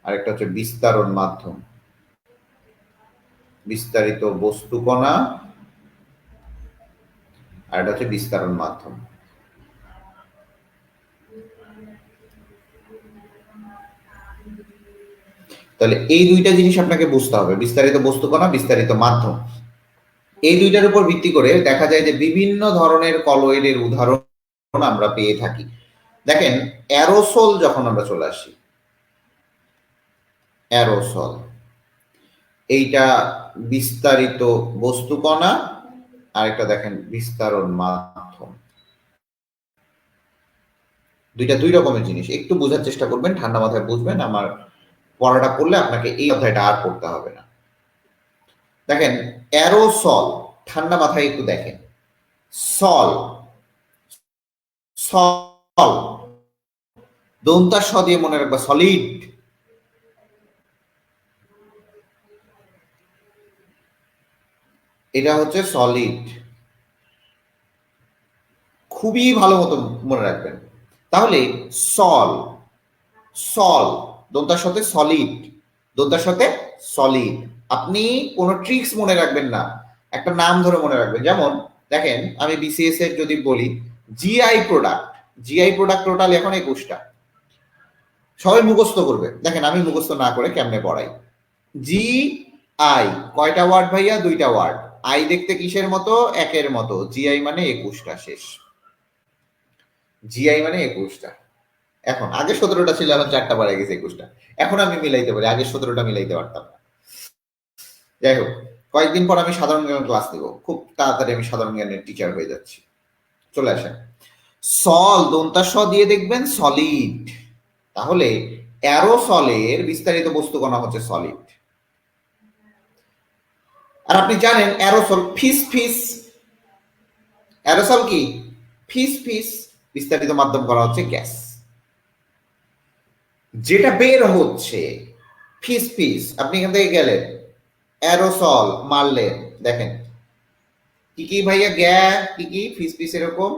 আর একটা হচ্ছে বিস্তারণ মাধ্যম, বিস্তারিত বস্তুকণা, আর এটা হচ্ছে বিস্তারণ মাধ্যম। তাহলে এই দুইটা জিনিস আপনাকে বুঝতে হবে, বিস্তারিত বস্তুকণা, বিস্তারিত মাধ্যম। এই দুইটার উপর ভিত্তি করে দেখা যায় যে বিভিন্ন ধরনের কলয়েডের উদাহরণ আমরা পেয়ে থাকি। দেখেন অ্যারোসল যখন আমরা চলে আসি, অ্যারোসল এইটা বিস্তারিত বস্তুকণা, আর একটা দেখেন বিস্তারণ মাধ্যম। দুইটা দুই রকমের জিনিস, একটু বোঝার চেষ্টা করবেন, ঠান্ডা মাথায় বুঝবেন। আমার পড়াটা করলে আপনাকে এই অধ্যায়টা আর পড়তে হবে না। দেখেন অ্যারোসল, ঠান্ডা মাথায় একটু দেখেন, সল, সল দন্তার স দিয়ে মনে রাখবা, সলিড। এটা হচ্ছে সলিড, খুবই ভালো মতো মনে রাখবেন। তাহলে সল, সল দন্তার সাথে সলিড, দন্তার সাথে সলিড। আপনি কোনো ট্রিক্স মনে রাখবেন না, একটা নাম ধরে মনে রাখবেন। যেমন দেখেন আমি বিসিএস এর যদি বলি GI product, GI product total এখন 21টা, সবাই মুখস্থ করবে। দেখেন আমি মুখস্থ না করে কেমনে পড়াই। জি আই কয়টা ওয়ার্ড ভাইয়া? দুইটা ওয়ার্ড। আই দেখতে কিসের মতো? একের মতো। জিআই মানে 21টা, শেষ। জিআই মানে 21টা। এখন আগে 17টা ছিল, এখন 4টা বাড়ে গেছে 21টা। এখন আমি মিলাইতে পারি, আগে 17টা মিলাইতে পারতাম না। যাই হোক, কয়েকদিন পর আমি সাধারণ জ্ঞান ক্লাস দেবো, খুব তাড়াতাড়ি আমি সাধারণ জ্ঞানের টিচার হয়ে যাচ্ছি। চলে আসেন, সল দন্তা স দিয়ে দেখবেন সলিড। তাহলে অ্যারোসলের বিস্তারিত বস্তুকণা হচ্ছে সলিড। আর আপনি জানেন অ্যারোসল ফিস ফিস, অ্যারোসল কি? ফিস ফিস। বিস্তারিত মাধ্যম করা হচ্ছে গ্যাস, যেটা বের হচ্ছে ফিস ফিস। আপনি এখান থেকে গেলেন, অ্যারোসল মারলেন, দেখেন কি কি ভাইয়া, গ্যাস কি কি, ফিস ফিস এরকম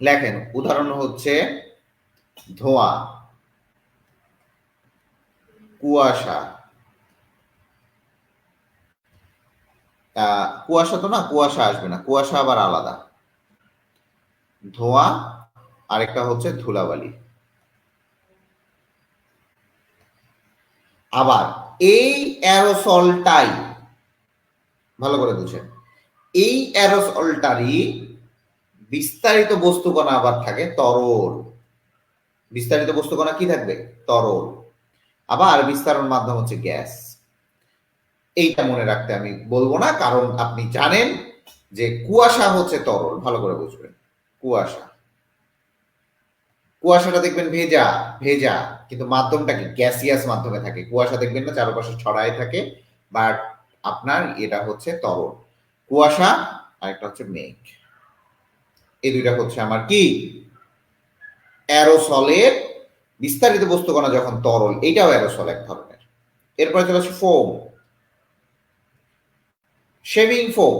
লেখেন। উদাহরণ হচ্ছে ধোঁয়া, কুয়াশা, কুয়াশা তো না, কুয়াশা আসবে না, কুয়াশা আবার আলাদা। ধোঁয়া, আরেকটা হচ্ছে ধুলাবালি। আবার এই অ্যারোসলটাই, ভালো করে বুঝেন, এই অ্যারোসলটারই বিস্তারিত বস্তুকণা আবার থাকে তরল। বিস্তারিত বস্তুকণা কি থাকবে? তরল। আবার বিস্তারণ মাধ্যম হচ্ছে গ্যাস। এইটা মনে রাখতে আমি বলবো না, কারণ আপনি জানেন যে কুয়াশা হচ্ছে তরল, ভালো করে বুঝবেন। কুয়াশা, কুয়াশাটা দেখবেন ভেজা, ভেজা, কিন্তু মাধ্যমটা কি? গ্যাসিয়াস মাধ্যমে থাকে। কুয়াশা দেখবেন না চারপাশে ছড়ায় থাকে, বাট আপনার এটা হচ্ছে তরল। কুয়াশা আর একটা হচ্ছে মেঘ। এই দুইটা হচ্ছে আমার কি? অ্যারোসলের বিস্তারিত বস্তুকণা যখন তরল, এইটাও অ্যারোসল এক ধরনের। এরপরে চলে আসে foam, shaving foam.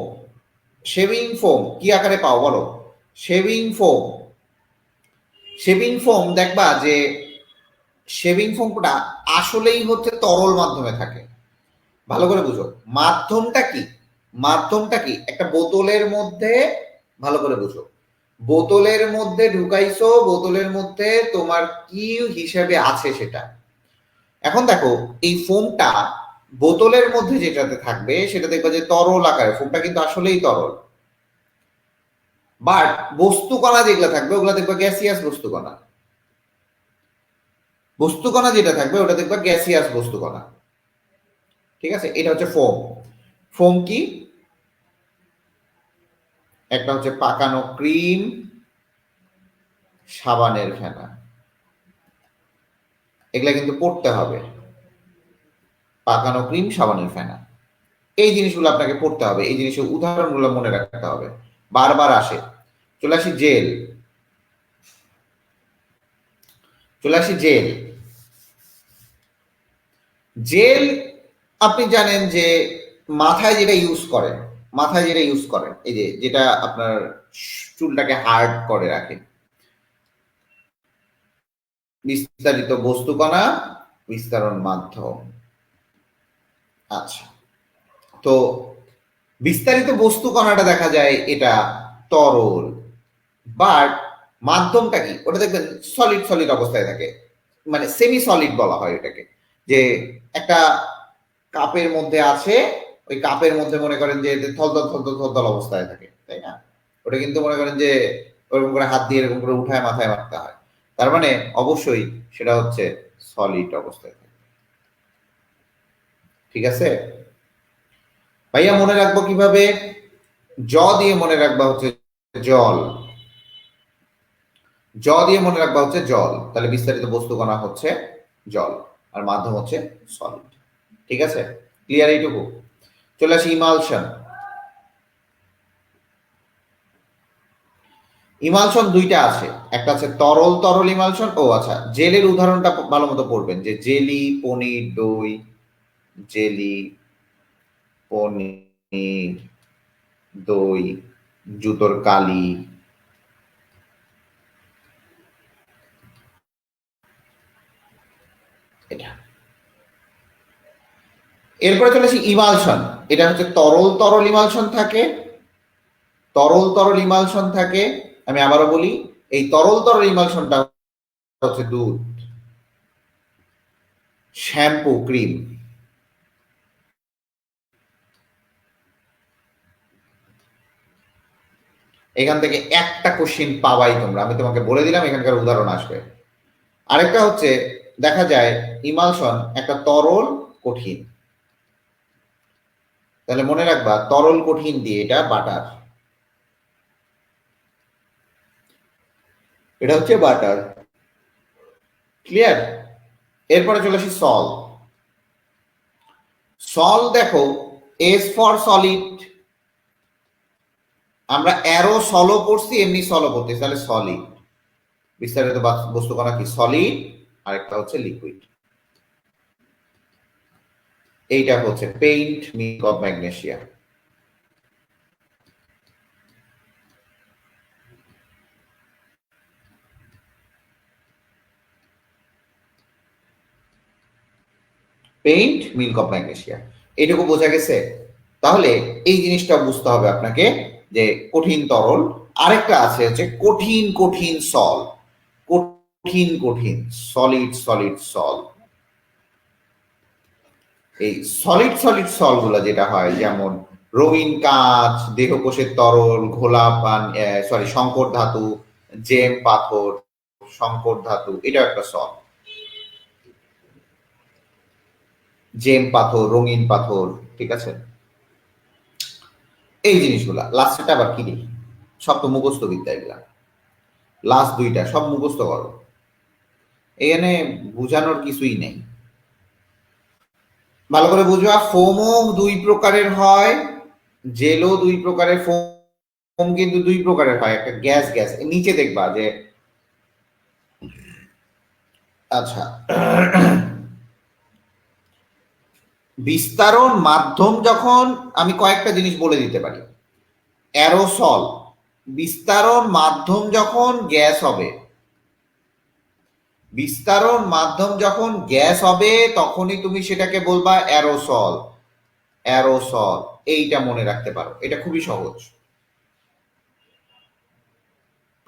Shaving foam কি আকারে পাও বলো? শেভিং ফোম, শেভিং ফোম দেখবা যে শেভিং ফোমটা আসলেই হচ্ছে তরল মাধ্যমে থাকে। ভালো করে বুঝো, মাধ্যমটা কি? মাধ্যমটা কি? একটা বোতলের মধ্যে, ভালো করে বুঝো, বোতলের মধ্যে ঢুকাইছো, বোতলের মধ্যে তোমার কি হিসেবে আছে সেটা। এখন দেখো এই ফোমটা বোতলের মধ্যে যেটাতে থাকবে সেটা দেখবে যে তরল আকারে, ফোমটা কিন্তু আসলেই তরল। বাট বস্তুকণা যেগুলো থাকবে ওগুলো দেখবে গ্যাসিয়াস বস্তুকণা। বস্তুকণা যেটা থাকবে ওটা দেখবে গ্যাসিয়াস বস্তুকণা। ঠিক আছে, এটা হচ্ছে ফোম। ফোম কি? একটা হচ্ছে পাকানো ক্রিম, সাবানের ফেনা। এগুলা কিন্তু পড়তে হবে, পাকানো ক্রিম, সাবানের ফেনা, এই জিনিসগুলো আপনাকে পড়তে হবে। এই জিনিসের উদাহরণগুলো মনে রাখতে হবে, বারবার আসে। চলে আসি জেল, চলে আসি জেল। জেল আপনি জানেন যে মাথায় যেটা ইউজ করেন, মাথায় যেটা ইউজ করেন, এই যে যেটা আপনার চুলটাকে হার্ড করে রাখে। বিস্তারিত বস্তুকণা, বিস্তারণ মাধ্যম। আচ্ছা, তো বিস্তারিত বস্তু কণাটা দেখা যায় এটা তরল, বাট মাধ্যমটা কি, ওটা দেখবেন সলিড সলিড অবস্থায় থাকে, মানে সেমি সলিড বলা হয় এটাকে, যে একটা কাপের মধ্যে আছে, ওই কাপের মধ্যে মনে করেন যে থলথল থলথল থলথল অবস্থায় থাকে, তাই না? ওটা কিন্তু মনে করেন যে ওরকম করে হাত দিয়ে এরকম করে উঠায় মাথায় মারতে হয়, তার মানে অবশ্যই সেটা হচ্ছে সলিড অবস্থায় থাকে। ঠিক আছে ভাইয়া, মনে রাখবো কিভাবে? দিয়ে মনে রাখবা হচ্ছে জল, দিয়ে মনে রাখবা হচ্ছে জল, তাহলে বিস্তারিত বস্তু কণা হচ্ছে জল, আর মাধ্যম হচ্ছে সলিড। ঠিক আছে, ক্লিয়ার এইটুকু? চলে আসি ইমালশন। ইমালশন দুইটা আছে, একটা আছে তরল তরল ইমালশন। ও আচ্ছা, জেলের উদাহরণটা ভালো মতো পড়বেন, যে জেলি, পনির, দই, জেলি, পনির, দই, জুতোর কালি, এটা। এরপরে চলে আসি ইমালশন। এটা হচ্ছে তরল তরল ইমালশন থাকে, তরল তরল ইমালশন থাকে। আমি আবারও বলি, এই তরল তরল ইমালশনটা হচ্ছে দুধ, শ্যাম্পু, ক্রিম। এখান থেকে একটা কোশ্চিন পাবাই তোমরা, আমি তোমাকে বলে দিলাম, এখানকার উদাহরণ আসবে। আরেকটা হচ্ছে দেখা যায় ইমালশন একটা তরল কঠিন, তাহলে মনে রাখবা তরল কঠিন দিয়ে এটা বাটার, এটা হচ্ছে বাটার। ক্লিয়ার? এরপরে চলে আসি সল। সল দেখো, এস ফর সলিড, আমরা অ্যারো সলও পড়ছি, এমনি সলও পড়তেছি, তাহলে সলিড। বিস্তারিত বস্তু কণা কি? সলিড, আরেকটা হচ্ছে লিকুইড। এইটা হচ্ছে paint, milk of magnesia. Paint, milk of magnesia, এইটুকু বোঝা গেছে? তাহলে এই জিনিসটা বুঝতে হবে আপনাকে, যে কঠিন তরল, আরেকটা আছে হচ্ছে কঠিন কঠিন সল, কঠিন কঠিন সলিড সলিড সল। এই সলিড সলিড সল গুলো যেটা হয়, যেমন রঙিন কাঁচ, দেহকোষের তরল, ঘোলা পান, সরি সংকর ধাতু, জেম পাথর, সংকর ধাতু, এটা একটা সল। জেম পাথর, রঙিন পাথর, ঠিক আছে? এই জিনিসগুলা লাস্টটা আবার কি দেখি, সব তো মুখস্থ বিদ্যা এগুলা, লাস্ট দুইটা সব মুখস্থ করো, এখানে বুঝানোর কিছুই নেই। ভালো করে বুঝবা, ফোমও দুই প্রকারের হয়, জেলও দুই প্রকারের। ফোম কিন্তু দুই প্রকারের হয়, একটা গ্যাস গ্যাস, নিচে দেখবা যে, আচ্ছা, বিস্তারণ মাধ্যম যখন, আমি কয়েকটা জিনিস বলে দিতে পারি। অ্যারোসল, বিস্তারণ মাধ্যম যখন গ্যাস হবে, বিস্তারণ মাধ্যম যখন গ্যাস হবে তখনই তুমি সেটাকে বলবা অ্যারোসল। অ্যারোসল, এইটা মনে রাখতে পারো, এটা খুবই সহজ,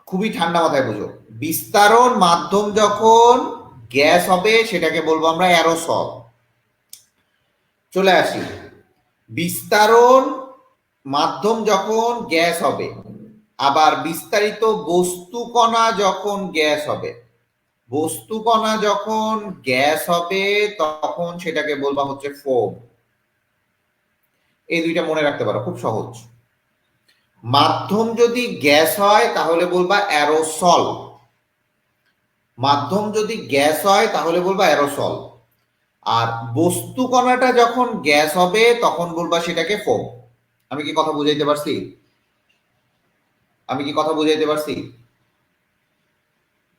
খুবই ঠান্ডা মাথায় বুঝো। বিস্তারণ মাধ্যম যখন গ্যাস হবে সেটাকে বলবো আমরা অ্যারোসল। চলে আসি, বিস্তারণ মাধ্যম যখন গ্যাস হবে, আবার বিস্তারিত বস্তু কণা যখন গ্যাস হবে, বস্তু কণা যখন গ্যাস হবে তখন সেটাকে বলবা হচ্ছে ফোম। এই দুইটা মনে রাখতে পারো, খুব সহজ। মাধ্যম যদি গ্যাস হয় তাহলে বলবা অ্যারোসল, মাধ্যম যদি গ্যাস হয় তাহলে বলবা অ্যারোসল, আর বস্তু কণাটা যখন গ্যাস হবে তখন বলবা সেটাকে ফোম। আমি কি কথা বুঝাইতে পারছি? আমি কি কথা বুঝাইতে পারছি?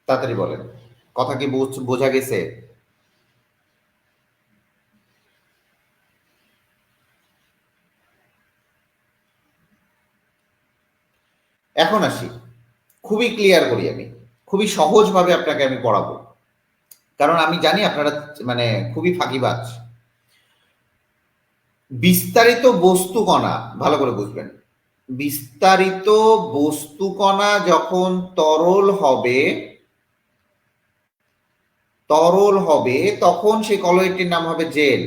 তাড়াতাড়ি বলেন, কথা কি বোঝা গেছে? এখন আসি, খুবই ক্লিয়ার করি, আমি খুবই সহজভাবে আপনাকে আমি পড়াবো। কারণ আমি জানি আপনারা মানে খুবই ফাঁকিবাজ। বিস্তারিত বস্তুকণা, ভালো করে বুঝবেন, বিস্তারিত বস্তুকণা যখন তরল হবে তখন সেই কলয়েডটির নাম হবে জেল,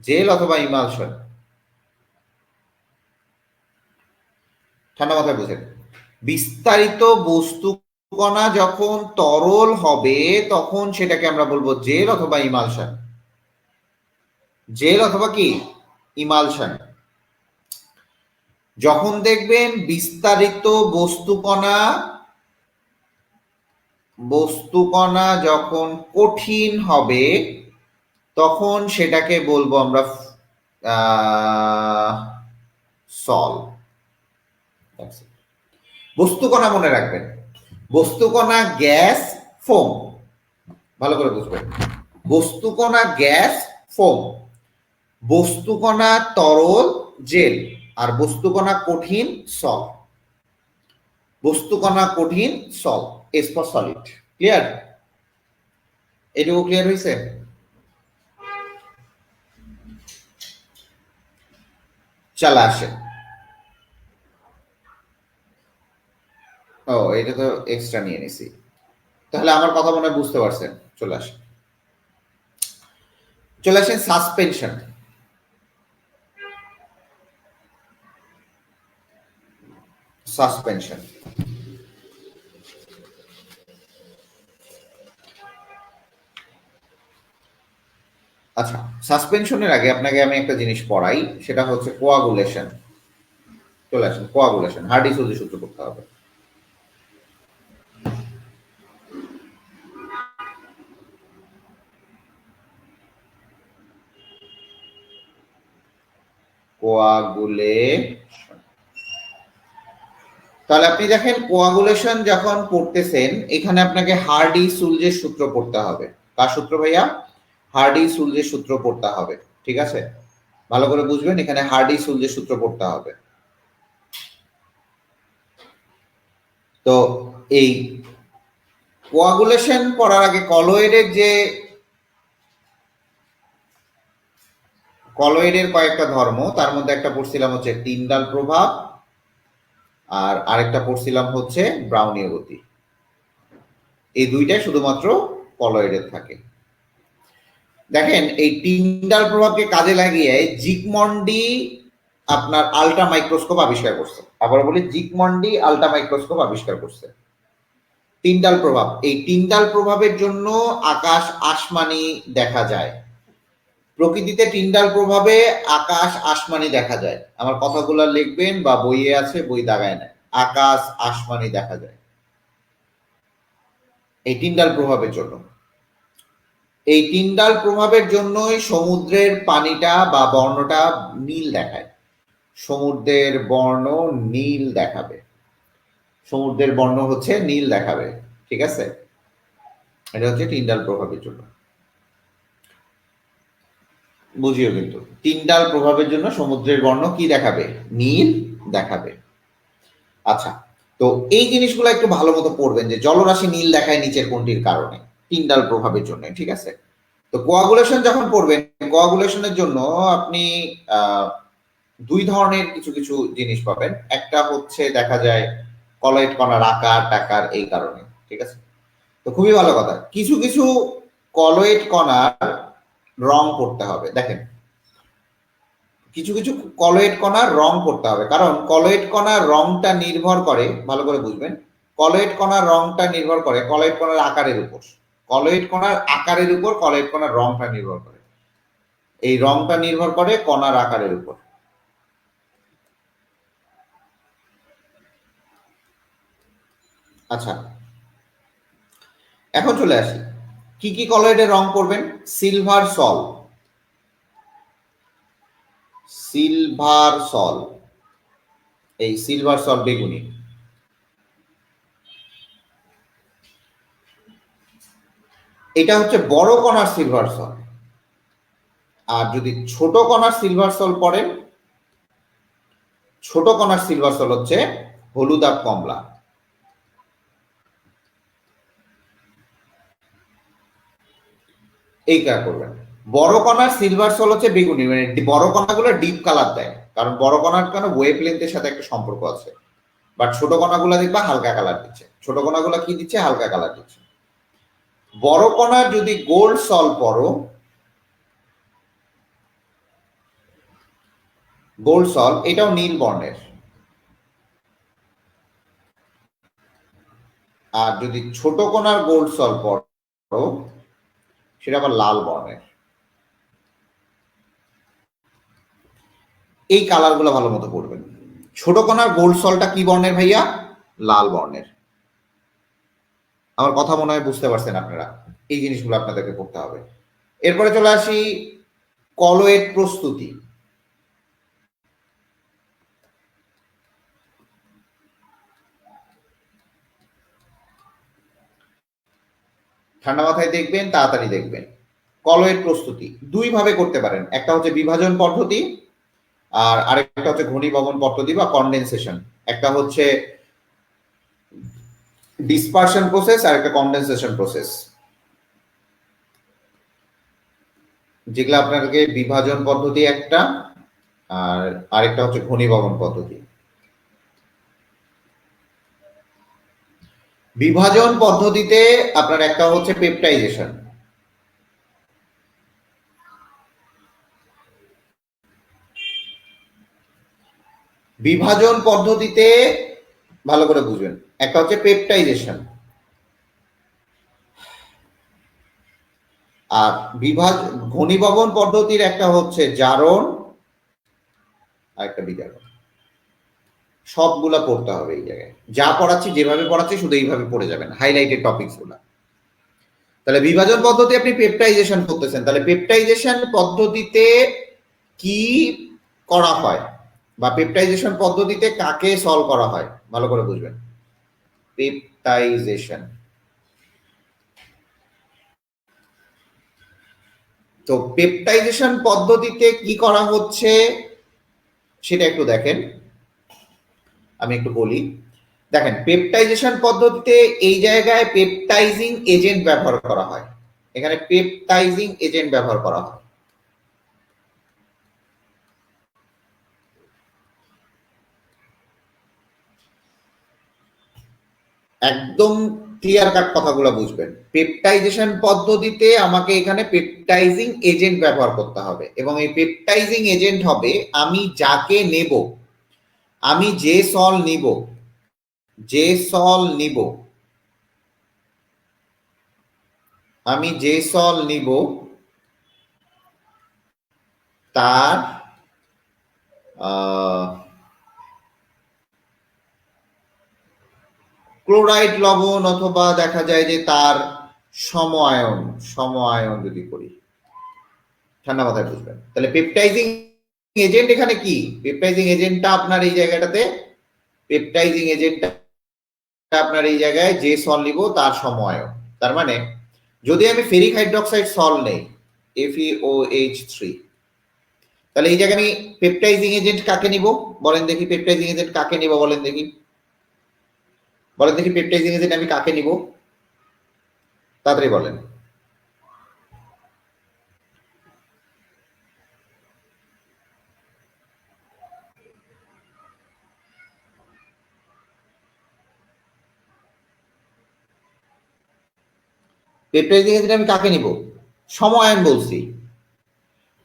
জেল অথবা ইমালশন। ঠান্ডা মাথায় বুঝেন, বিস্তারিত বস্তুকণা যখন তরল হবে তখন সেটাকে আমরা বলবো জেল অথবা ইমালশন, জেল অথবা কি ইমালশন। যখন দেখবেন বিস্তারিত বস্তুকণা যখন কঠিন হবে তখন সেটাকে বলবো আমরা সল। বস্তুকণা মনে রাখবেন, বস্তুকণা গ্যাস ফোম, ভালো করে বুঝবেন, বস্তুকণা গ্যাস ফোম, বস্তুকণা তরল জেল, আর বস্তুকণা কঠিন সল। বস্তুকণা কঠিন সল, এস ফর সলিড। ক্লিয়ার? এটুকু ক্লিয়ার হয়েছে? চলে আসে। ও, এটা তো এক্সট্রা নিয়ে নিছি। তাহলে আমার কথা মনে হয় বুঝতে পারছেন। চলে আসেন, চলে আসেন সাসপেনশন। সাসপেনশন, আচ্ছা, সাসপেনশনের আগে আপনাকে আমি একটা জিনিস পড়াই, সেটা হচ্ছে কোয়াগুলেশন। চলে আসেন, কোয়াগুলেশন, হার্ডি-সুজি সূত্র করতে হবে। কোয়াগুলেশন, তাহলে আপনি দেখেন কোয়াগুলেশন যখন পড়তেছেন এখানে আপনাকে হার্ডি-সুলজের সূত্র পড়তে হবে। কার সূত্র ভাইয়া? হার্ডি-সুলজের সূত্র পড়তে হবে। ঠিক আছে, ভালো করে বুঝবেন, এখানে হার্ডি-সুলজের সূত্র পড়তে হবে। তো এই কোয়াগুলেশন পড়ার আগে কলয়েডের কয়েকটা ধর্ম, তার মধ্যে একটা পড়ছিলাম হচ্ছে টিন্ডাল প্রভাব, আর আরেকটা পড়ছিলাম হচ্ছে ব্রাউনীয় গতি। এই দুইটাই শুধুমাত্র কলয়েডের থাকে। দেখেন এই টিন্ডাল প্রভাবকে কাজে লাগিয়ে জিগমন্ডি আপনার আল্ট্রা মাইক্রোস্কোপ আবিষ্কার করছে। আবার বলি, জিগমন্ডি আল্ট্রা মাইক্রোস্কোপ আবিষ্কার করছে। টিন্ডাল প্রভাব, এই টিন্ডাল প্রভাবের জন্য আকাশ আসমানি দেখা যায়। প্রকৃতিতে টিন্ডাল প্রভাবে আকাশ আসমানি দেখা যায়। আমার কথাগুলো লিখবেন বা বইয়ে আছে, বই দাগায় নেয়। আকাশ আসমানি দেখা যায় এই টিন্ডাল প্রভাবের জন্য। এই টিন্ডাল প্রভাবের জন্যই সমুদ্রের পানিটা বা বর্ণটা নীল দেখায়। সমুদ্রের বর্ণ নীল দেখাবে, সমুদ্রের বর্ণ হচ্ছে নীল দেখাবে। ঠিক আছে, এটা হচ্ছে টিন্ডাল প্রভাবের জন্য। বুঝিও কিন্তু টিন্ডাল প্রভাবের জন্য সমুদ্রের বর্ণ কি দেখাবে? নীল দেখাবে। আচ্ছা, তো এই জিনিসগুলো একটু ভালো মতো পড়বেন যে জলরাশি নীল দেখায় নিচের কোনটির কারণে? টিন্ডাল প্রভাবের জন্য। ঠিক আছে, তো কোয়াগুলেশন যখন পড়বেন, কোয়াগুলেশনের জন্য আপনি দুই ধরনের কিছু কিছু জিনিস পাবেন। একটা হচ্ছে দেখা যায় কলয়েড কণার আকার টাকার এই কারণে। ঠিক আছে, তো খুবই ভালো কথা, কিছু কিছু কলয়েড কণার রং করতে হবে। দেখেন, কিছু কিছু কলয়েড কণার রং করতে হবে, কারণ কলয়েড কণার রংটা নির্ভর করে, ভালো করে বুঝবেন, কলয়েড কণার রংটা নির্ভর করে কলয়েড কণার আকারের উপর। কলয়েড কণার আকারের উপর কলয়েড কণার রংটা নির্ভর করে। এই রংটা নির্ভর করে কণার আকারের উপর। আচ্ছা, এখন চলে আসি, কি কি কলয়েডের রং করবেন? সিলভার সল, সিলভার সল, এই সিলভার সল বেগুনি। এটা হচ্ছে বড় কণার সিলভার সল। আর যদি ছোট কণার সিলভার সল পড়েন, ছোট কণার সিলভার সল হচ্ছে হলুদাব কমলা। এই কাজ করবেন। বড় কণার সিলভার সল হচ্ছে বেগুনি, মানে বড় কণাগুলো ডিপ কালার দেয়, কারণ বড় কণার কারণে ওয়েভ লেন্থের সাথে একটা সম্পর্ক আছে। বাট ছোট কণাগুলো দেখবা হালকা কালার দিচ্ছে। ছোট কণাগুলো কি দিচ্ছে? হালকা কালার দিচ্ছে। বড় কণার যদি গোল্ড সল পড়ো, গোল্ড সল এটাও নীল বর্ণের, আর যদি ছোট কণার গোল্ড সল পড়ো সেটা আবার লাল বর্ণের। এই কালার গুলো ভালো মতো পড়বেন। ছোট কণার গোল্ড সলটা কি বর্ণের ভাইয়া? লাল বর্ণের। আমার কথা মনে হয় বুঝতে পারছেন আপনারা। এই জিনিসগুলো আপনাদেরকে করতে হবে। এরপরে চলে আসি কলয়েড প্রস্তুতি। ঠান্ডা মাথায় দেখবেন, তাড়াতাড়ি দেখবেন। কলয়েড প্রস্তুতি দুই ভাবে করতে পারেন, একটা হচ্ছে বিভাজন পদ্ধতি, আর আরেকটা হচ্ছে ঘনীভবন পদ্ধতি বা কনডেনসেশন। একটা হচ্ছে ডিসপারশন প্রসেস আর একটা কনডেনসেশন প্রসেস, যেগুলো আপনাকে বিভাজন পদ্ধতি একটা, আর আরেকটা হচ্ছে ঘনীভবন পদ্ধতি। বিভাজন পদ্ধতিতে আপনার একটা হচ্ছে পেপটাইজেশন। বিভাজন পদ্ধতিতে ভালো করে বুঝবেন, একটা হচ্ছে পেপটাইজেশন, আর ঘনীভবন পদ্ধতির একটা হচ্ছে জারণ আর একটা বিজারণ। সবগুলা পড়তে হবে এই জায়গায়। যা পড়াচ্ছি, যেভাবে পড়াচ্ছি শুধু এইভাবে পড়ে যাবেন, হাইলাইটেড টপিকস গুলা। তাহলে বিভাজন পদ্ধতি আপনি পেপটাইজেশন করতেছেন, তাহলে পেপটাইজেশন পদ্ধতিতে কি করা হয় বা পেপটাইজেশন পদ্ধতিতে কাকে সলভ করা হয় ভালো করে বুঝবেন। পেপটাইজেশন, তো পেপটাইজেশন পদ্ধতিতে কি করা হচ্ছে সেটা একটু দেখেন, আমি একটু বলি। দেখেন, পেপটাইজেশন পদ্ধতিতে এই জায়গায় পেপটাইজিং এজেন্ট ব্যবহার করা হয়। এখানে পেপটাইজিং এজেন্ট ব্যবহার করা হয়। একদম ক্লিয়ার কাট কথাগুলো বুঝবেন। পেপটাইজেশন পদ্ধতিতে আমাকে এখানে পেপটাইজিং এজেন্ট ব্যবহার করতে হবে, এবং এই পেপটাইজিং এজেন্ট হবে আমি যাকে নেব, আমি যে সল নিব, যে সল নিব, আমি যে সল নিব তার ক্লোরাইড লবণ, অথবা দেখা যায় যে তার সম আয়ন যদি করি, ঠান্ডা মাথায় বুঝবেন। তাহলে পেপটাইজিং এজেন্ট এখানে কি? পেপটাইজিং এজেন্টটা আপনার এই জায়গাটাতে, পেপটাইজিং এজেন্টটা আপনার এই জায়গায় যে সল নিব তার সম আয়ন। তার মানে যদি আমি ফেরিক হাইড্রোক্সাইড সল নেই FeOH3, তাহলে এই জায়গায় আমি পেপটাইজিং এজেন্ট কাকে নিব বলেন দেখি? পেপটাইজিং এজেন্ট কাকে নিব বলেন দেখি? বলেন দেখি পেপটাইজিং এজেন্ট আমি কাকে নিব? তাড়াতাড়ি বলেন। পেপটাইজিং এজেন্ট আমি কাকে নিব? সম আয়ন বলছি।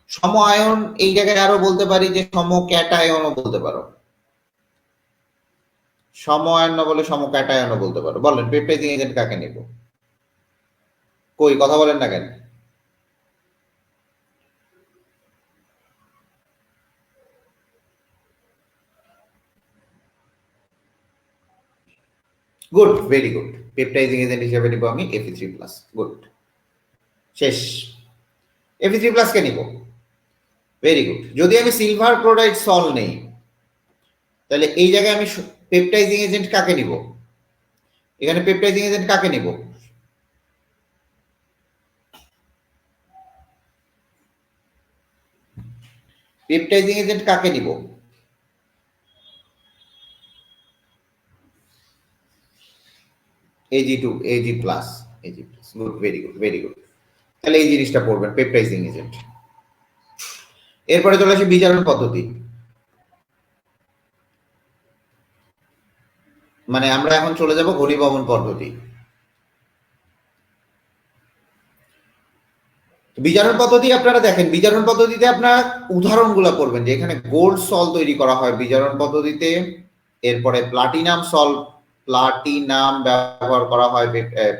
সম আয়ন এই জায়গায় আরো বলতে পারি যে সম ক্যাটায়নও বলতে পারো। সম আয়ন না বলে সম ক্যাটায়নও বলতে পারো। বলেন পেপটাইজিং এজেন্ট কাকে নিব? কই কথা বলেন না কেন? Good, very good. Peptizing agent হিসেবে নিব আমি Fe3+। গুড, শেষ। Fe3+ কে নিব। Very good. যদি আমি সিলভার ক্লোরাইড সল নেই, তাহলে এই জায়গায় আমি পেপটাইজিং এজেন্ট কাকে নিব? এখানে পেপটাইজিং এজেন্ট কাকে নিব? পেপটাইজিং এজেন্ট কাকে নিব? Ag2, Ag+, Ag+। Good, very good, very good. তাহলে এই জিনিসটা পড়বেন, পেপটাইজিং এজেন্ট। এরপরে চলে আসি বিজারণ পদ্ধতি। মানে আমরা এখন চলে যাব ঘনীভবন পদ্ধতি। বিজারণ পদ্ধতি আপনারা দেখেন, বিজারণ পদ্ধতিতে আপনারা উদাহরণগুলো করবেন যে এখানে গোল্ড সল তৈরি করা হয় বিজারণ পদ্ধতিতে, এরপরে প্লাটিনাম সল, প্লাটিনাম ব্যবহার করা হয়,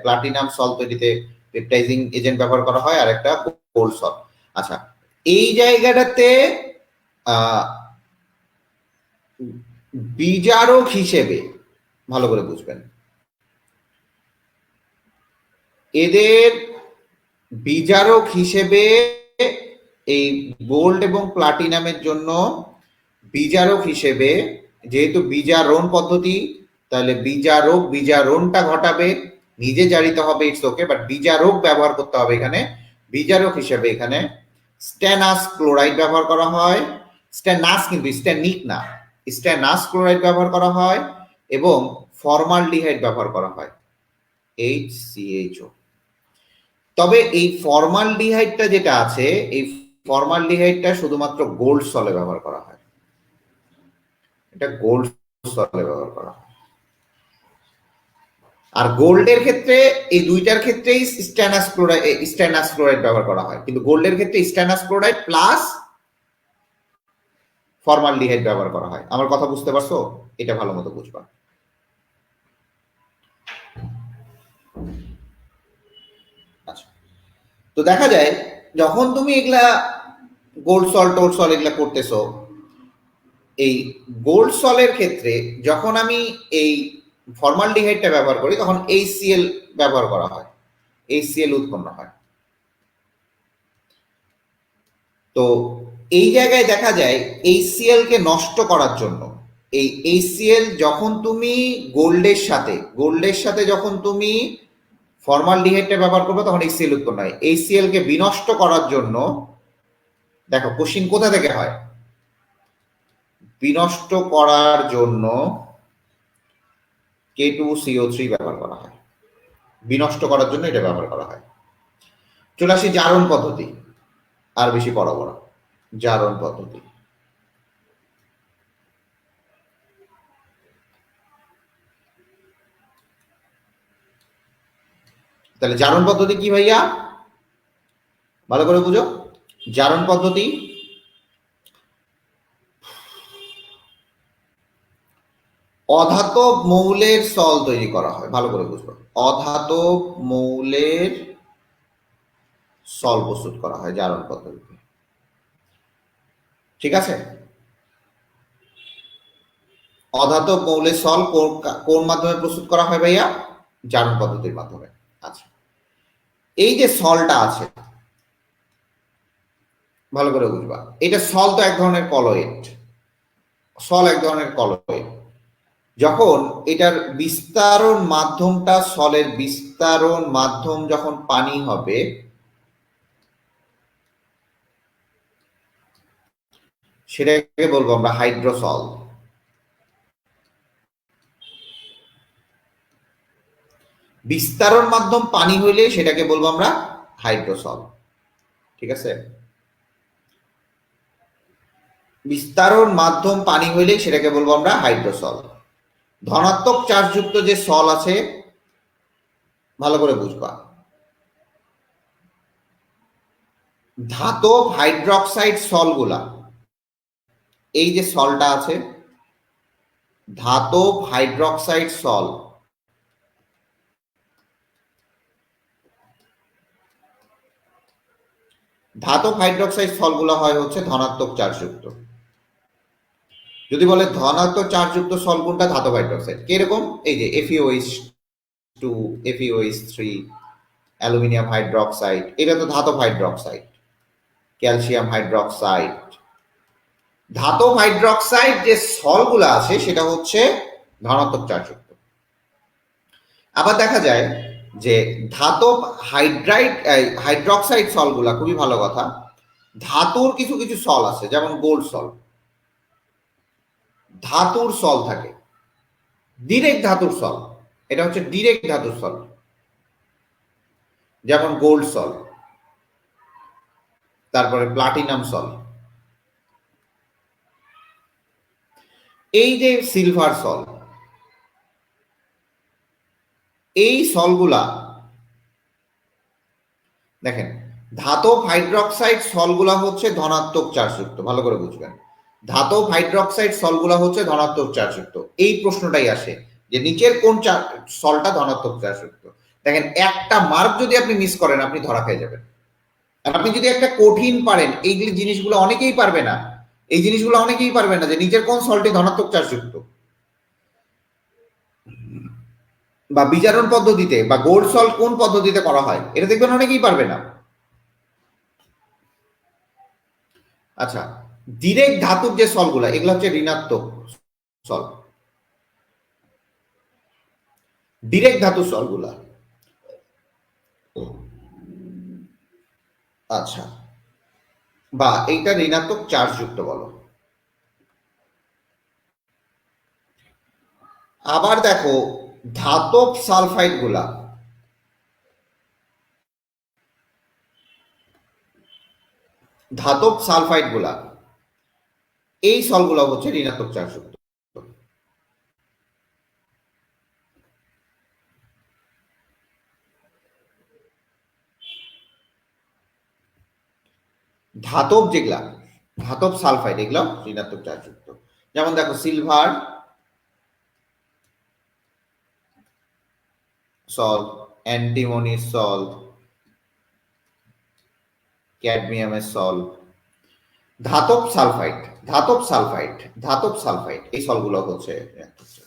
প্লাটিনাম সল তৈরিতে পেপটাইজিং এজেন্ট ব্যবহার করা হয়, আর একটা গোল্ড সল। আচ্ছা, এই জায়গাটাতে বিজারক হিসেবে ভালো করে বুঝবেন, এদের বিজারক হিসেবে এই গোল্ড এবং প্লাটিনামের জন্য বিজারক হিসেবে, যেহেতু বিজারণ পদ্ধতি, তাহলে বিজারক বিজারণটা ঘটাবে, নিজে জারিত হবে ইটস ওকে, বাট বিজারক ব্যবহার করতে হবে এখানে। বিজারক হিসেবে এখানে স্ট্যানাস ক্লোরাইড ব্যবহার করা হয়, স্ট্যানাস কিন্তু স্ট্যানিক না, স্ট্যানাস ক্লোরাইড ব্যবহার করা হয় এবং ফর্মালডিহাইড ব্যবহার করা হয়, HCHO। তবে এই ফর্মালডিহাইডটা যেটা আছে, এই ফর্মালডিহাইডটা শুধুমাত্র গোল্ড সলে ব্যবহার করা হয়, এটা গোল্ড সলে ব্যবহার করা হয়। আর গোল্ডের ক্ষেত্রে এই দুইটার ক্ষেত্রেই স্ট্যানাস ক্লোরাইড ব্যবহার করা হয়, কিন্তু গোল্ডের ক্ষেত্রে স্ট্যানাস ক্লোরাইড প্লাস ফর্মালডিহাইড ব্যবহার করা হয়। আমার কথা বুঝতে পারছো? এটা ভালো মতো বুঝবা। আচ্ছা, তো দেখা যায় যখন তুমি এগুলা গোল্ড সল টোল্ড সল এগুলা করতেছো, এই গোল্ড সলের ক্ষেত্রে যখন আমি এই ফর্মালডিহাইডটা ব্যবহার করি তখন HCl ব্যবহার করা হয়, HCl উৎপন্ন হয়। তো এই জায়গায় দেখা যায় HCl কে নষ্ট করার জন্য, এই HCl যখন তুমি গোল্ডের সাথে যখন তুমি ফর্মালডিহাইডটা ব্যবহার করবে তখন HCl উৎপন্ন হয়। HCl কে বিনষ্ট করার জন্য দেখো কোশ্চিন কোথা থেকে হয়, বিনষ্ট করার জন্য K2CO3 ব্যবহার করা হয়, বিনষ্ট করার জন্য এটা ব্যবহার করা হয়। চলে আসি জারণ পদ্ধতি, আর বেশি পড়াবো না। জারণ পদ্ধতি, তাহলে জারণ পদ্ধতি কি ভাইয়া, ভালো করে বুঝো। জারণ পদ্ধতি অধাতব মৌলের সল তৈরি করা হয়, ভালো করে বুঝবো। অধাতব মৌলের সল প্রস্তুত করা হয় জারণ পদ্ধতিতে, ঠিক আছে? অধাতব মৌলের সল কোন মাধ্যমে প্রস্তুত করা হয় ভাইয়া? জারণ পদ্ধতির মাধ্যমে। আচ্ছা, এই যে সলটা আছে ভালো করে বুঝবা, এটা সল তো এক ধরনের কলয়েড, সল এক ধরনের কলয়েড। যখন এটার বিস্তারণ মাধ্যমটা, সলের বিস্তারণ মাধ্যম যখন পানি হবে, সেটাকে বলবো আমরা হাইড্রোসল। বিস্তারণ মাধ্যম পানি হইলে সেটাকে বলবো আমরা হাইড্রোসল, ঠিক আছে? বিস্তারণ মাধ্যম পানি হইলে সেটাকে বলবো আমরা হাইড্রোসল। ধনাত্মক চার্জযুক্ত যে সল আছে ভালো করে বুঝবা, ধাতব হাইড্রক্সাইড সলগুলা, এই যে সলটা আছে ধাতব হাইড্রক্সাইড সল, ধাতব হাইড্রক্সাইড সলগুলো হয় হচ্ছে ধনাত্মক চার্জযুক্ত। যদি বলে ধনাত্মক চার্জযুক্ত সল কোনটা, ধাতব হাইড্রক্সাইড। কিরকম? এই যে FeOH2, FeOH3, অ্যালুমিনিয়াম হাইড্রক্সাইড, এটা তো ধাতব হাইড্রক্সাইড। ক্যালসিয়াম হাইড্রক্সাইড, ধাতব হাইড্রক্সাইড যে সলগুলো আছে সেটা হচ্ছে ধনাত্মক চার্জযুক্ত। আবার দেখা যায় যে ধাতব হাইড্রক্সাইড সলগুলা, খুবই ভালো কথা, ধাতুর কিছু কিছু সল আছে, যেমন গোল্ড সল, ধাতুর সল থাকে, ডিরেক্ট ধাতুর সল, এটা হচ্ছে ডিরেক্ট ধাতুর সল, যেমন গোল্ড সল। তারপরে প্লাটিনাম সল, এই যে সিলভার সল, এই সলগুলা দেখেন, ধাতব হাইড্রক্সাইড সলগুলা হচ্ছে ধনাত্মক চার্জযুক্ত, ভালো করে বুঝবেন। ধাতব হাইড্রক্সাইড সলগুলা হচ্ছে ধনাত্মক চার্জযুক্ত। এই প্রশ্নটাই আসে যে নিচের কোন সলটা ধনাত্মক চার্জযুক্ত। দেখেন, একটা মার্ক যদি আপনি মিস করেন আপনি ধরা খেয়ে যাবেন। আর আপনি যদি একটা কঠিন পারেন, এই জিনিসগুলো অনেকেই পারবে না, এই জিনিসগুলো অনেকেই পারবে না যে নিচের কোন সলটি ধনাত্মক চার্জযুক্ত, বা বিজারণ পদ্ধতিতে বা গোল্ড সল কোন পদ্ধতিতে করা হয়, এটা দেখবেন অনেকেই পারবে না। আচ্ছা, ডিরেক্ট ধাতুর যে সলগুলা এগুলো হচ্ছে ঋণাত্মক সল, ডিরেক্ট ধাতুর সলগুলা। আচ্ছা, বা এইটা ঋণাত্মক চার্জ যুক্ত বলো। আবার দেখো, ধাতব সালফাইড গুলা, ধাতব সালফাইড গুলা, এই সলগুলা হচ্ছে ঋণাত্মক চার্জ যুক্ত। ধাতব যেগুলা, ধাতব সালফাইড, এগুলো ঋণাত্মক চার্জ যুক্ত। যেমন দেখো, সিলভার সল, অ্যান্টিমনির সল, ক্যাডমিয়ামের সল, ধাতব সালফাইড, ধাতব সালফাইড, ধাতব সালফাইড, এই সলগুলো হচ্ছে ঋণাত্মক চার্জ।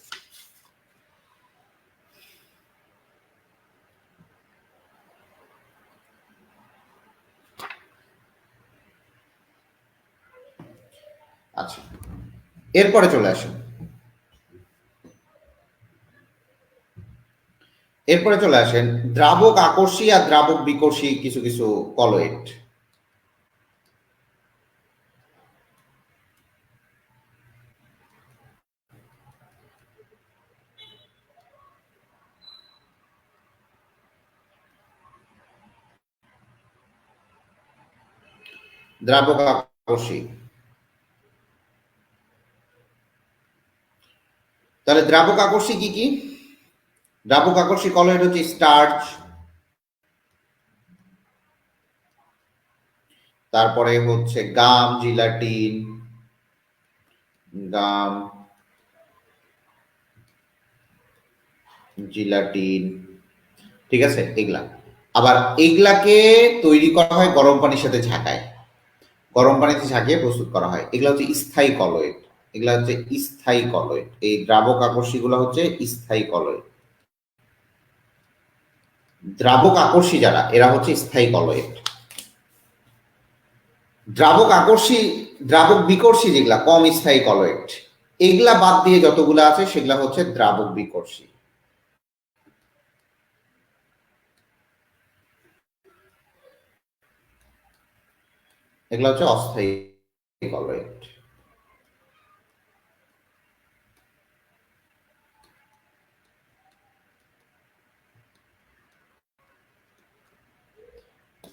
আচ্ছা, এরপরে চলে আসুন, এরপরে চলে আসেন দ্রাবক আকর্ষী আর দ্রাবক বিকর্ষী কিছু কিছু কলয়েড। দ্রাবক আকর্ষী, তাহলে দ্রাবক আকর্ষী কি কি? দ্রাবক আকর্ষী কলয়েড হচ্ছে স্টার্চ, তারপরে হচ্ছে গাম, জিলাটিন, গাম, জিলাটিন, ঠিক আছে, এগুলা। আবার এইগুলাকে তৈরি করা হয় গরম পানির সাথে ঝাঁকায়, গরম পানিতে ঝাঁকিয়ে প্রস্তুত করা হয়। এগুলা হচ্ছে স্থায়ী কলয়েড, এগুলা হচ্ছে স্থায়ী কলয়েড। এই দ্রাবক আকর্ষীগুলো হচ্ছে স্থায়ী কলয়েড। দ্রাবক আকর্ষী যারা, এরা হচ্ছে স্থায়ী কলয়েড। দ্রাবক আকর্ষী, দ্রাবক বিকর্ষী যেগুলা কম স্থায়ী কলয়েড, এগুলা বাদ দিয়ে যতগুলো আছে সেগুলা হচ্ছে দ্রাবক বিকর্ষী। এগুলা হচ্ছে অস্থায়ী কলয়েড।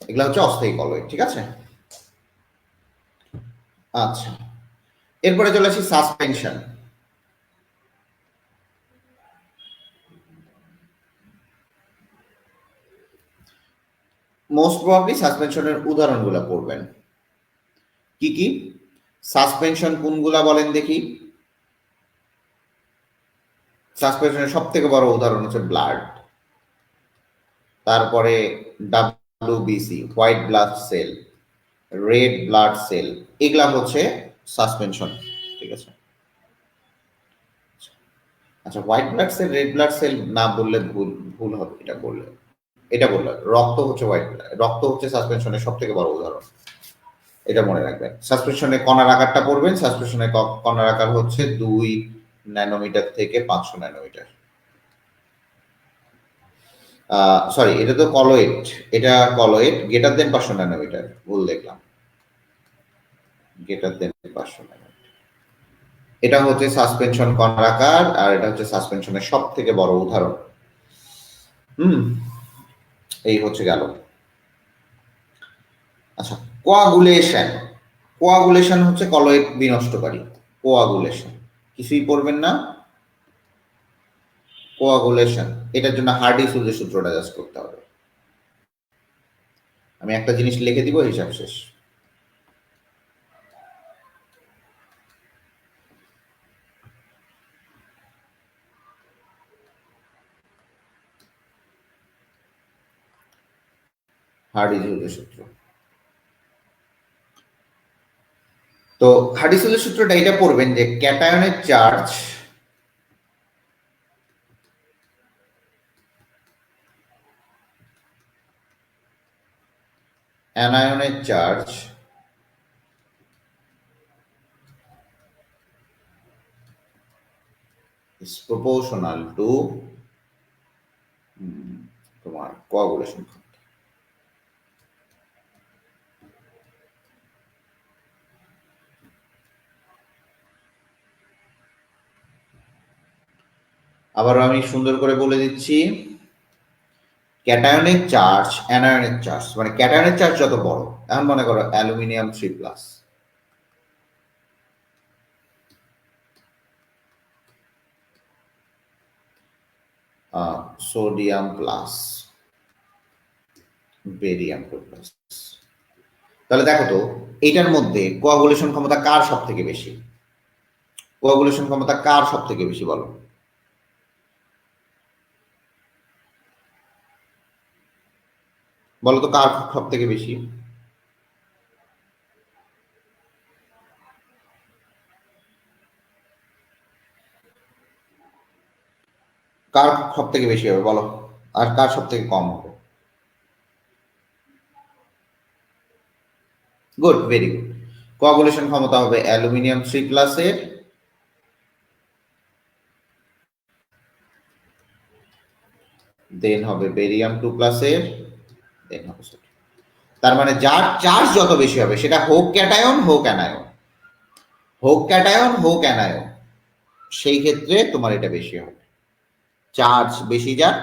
এগুলা হচ্ছে অস্থায়ী কলয়েড, ঠিক আছে। আচ্ছা, এরপরে চলে আসি সাসপেনশন। মোস্ট প্রবাবলি সাসপেনশনের উদাহরণগুলো পড়বেন। কি কি সাসপেনশন কোনগুলা বলেন দেখি? সাসপেনশনের সব থেকে বড় উদাহরণ হচ্ছে ব্লাড, তারপরে WBC, white blood cell, red blood cell, এগুলা হচ্ছে সাসপেনশন, ঠিক আছে। আচ্ছা, white blood cell, red blood cell না বললে ভুল, ভুল হবে, এটা বললে, এটা বললে রক্ত হচ্ছে হোয়াইট ব্লাড, রক্ত হচ্ছে সাসপেনশনের সব থেকে বড় উদাহরণ, এটা মনে রাখবেন। সাসপেনশনে কণার আকারটা পড়বেন, সাসপেনশনের কণার আকার হচ্ছে 2 ন্যানোমিটার থেকে 500 ন্যানোমিটার। সরি, এটা তো কলয়েড, এটা কলয়েড গ্রেটার দেন 500 ন্যানোমিটার, ভুল দেখলাম, গ্রেটার দেন 500 ন্যানোমিটার। এটা হচ্ছে সাসপেনশন কণার আকার, আর এটা হচ্ছে সাসপেনশনের সব থেকে বড় উদাহরণ। এই হচ্ছে গেল। আচ্ছা, কোয়াগুলেশন, কোয়াগুলেশন হচ্ছে কলয়েড বিনষ্টকারী। কোয়াগুলেশন কিছুই পড়বেন না। কোয়াগুলেশন, এটার জন্য হার্ডি-সুজের সূত্রটা জাস্ট করতে হবে। আমি একটা জিনিস লিখে দিব, হিসাব শেষ। হার্ডি-সুজের সূত্র। তো হার্ডি-সুজের সূত্রটা এটা পড়বেন যে ক্যাটায়নের চার্জ অ্যানায়নের চার্জ is proportional to তোমার কোয়াগুলেশন। আবারও আমি সুন্দর করে বলে দিচ্ছি, ক্যাটায়নের চার্জ অ্যানায়নের চার্জ, মানে ক্যাটায়নের চার্জ যত বড়, এখন মনে করো অ্যালুমিনিয়াম 3+, সোডিয়াম প্লাস, বেরিয়াম 2+। তাহলে দেখো তো এইটার মধ্যে কোয়াগুলেশন ক্ষমতা কার সব থেকে বেশি? কোয়াগুলেশন ক্ষমতা কার সব থেকে বেশি বলো? বলো তো কার সব থেকে বেশি? কার সব থেকে বেশি হবে বলো, আর কার সব থেকে কম হবে? Good, very good. কোয়াগুলেশন ক্ষমতা হবে অ্যালুমিনিয়াম 3+ এর, দেন হবে বেরিয়াম 2+ এর, দেন হবে সোডিয়াম। তার মানে যার চার্জ যত বেশি হবে, সেটা হোক ক্যাটায়ন হোক অ্যানায়ন, হোক ক্যাটায়ন হোক অ্যানায়ন, সেই ক্ষেত্রে তোমার এটা বেশি হবে। চার্জ বেশি যার,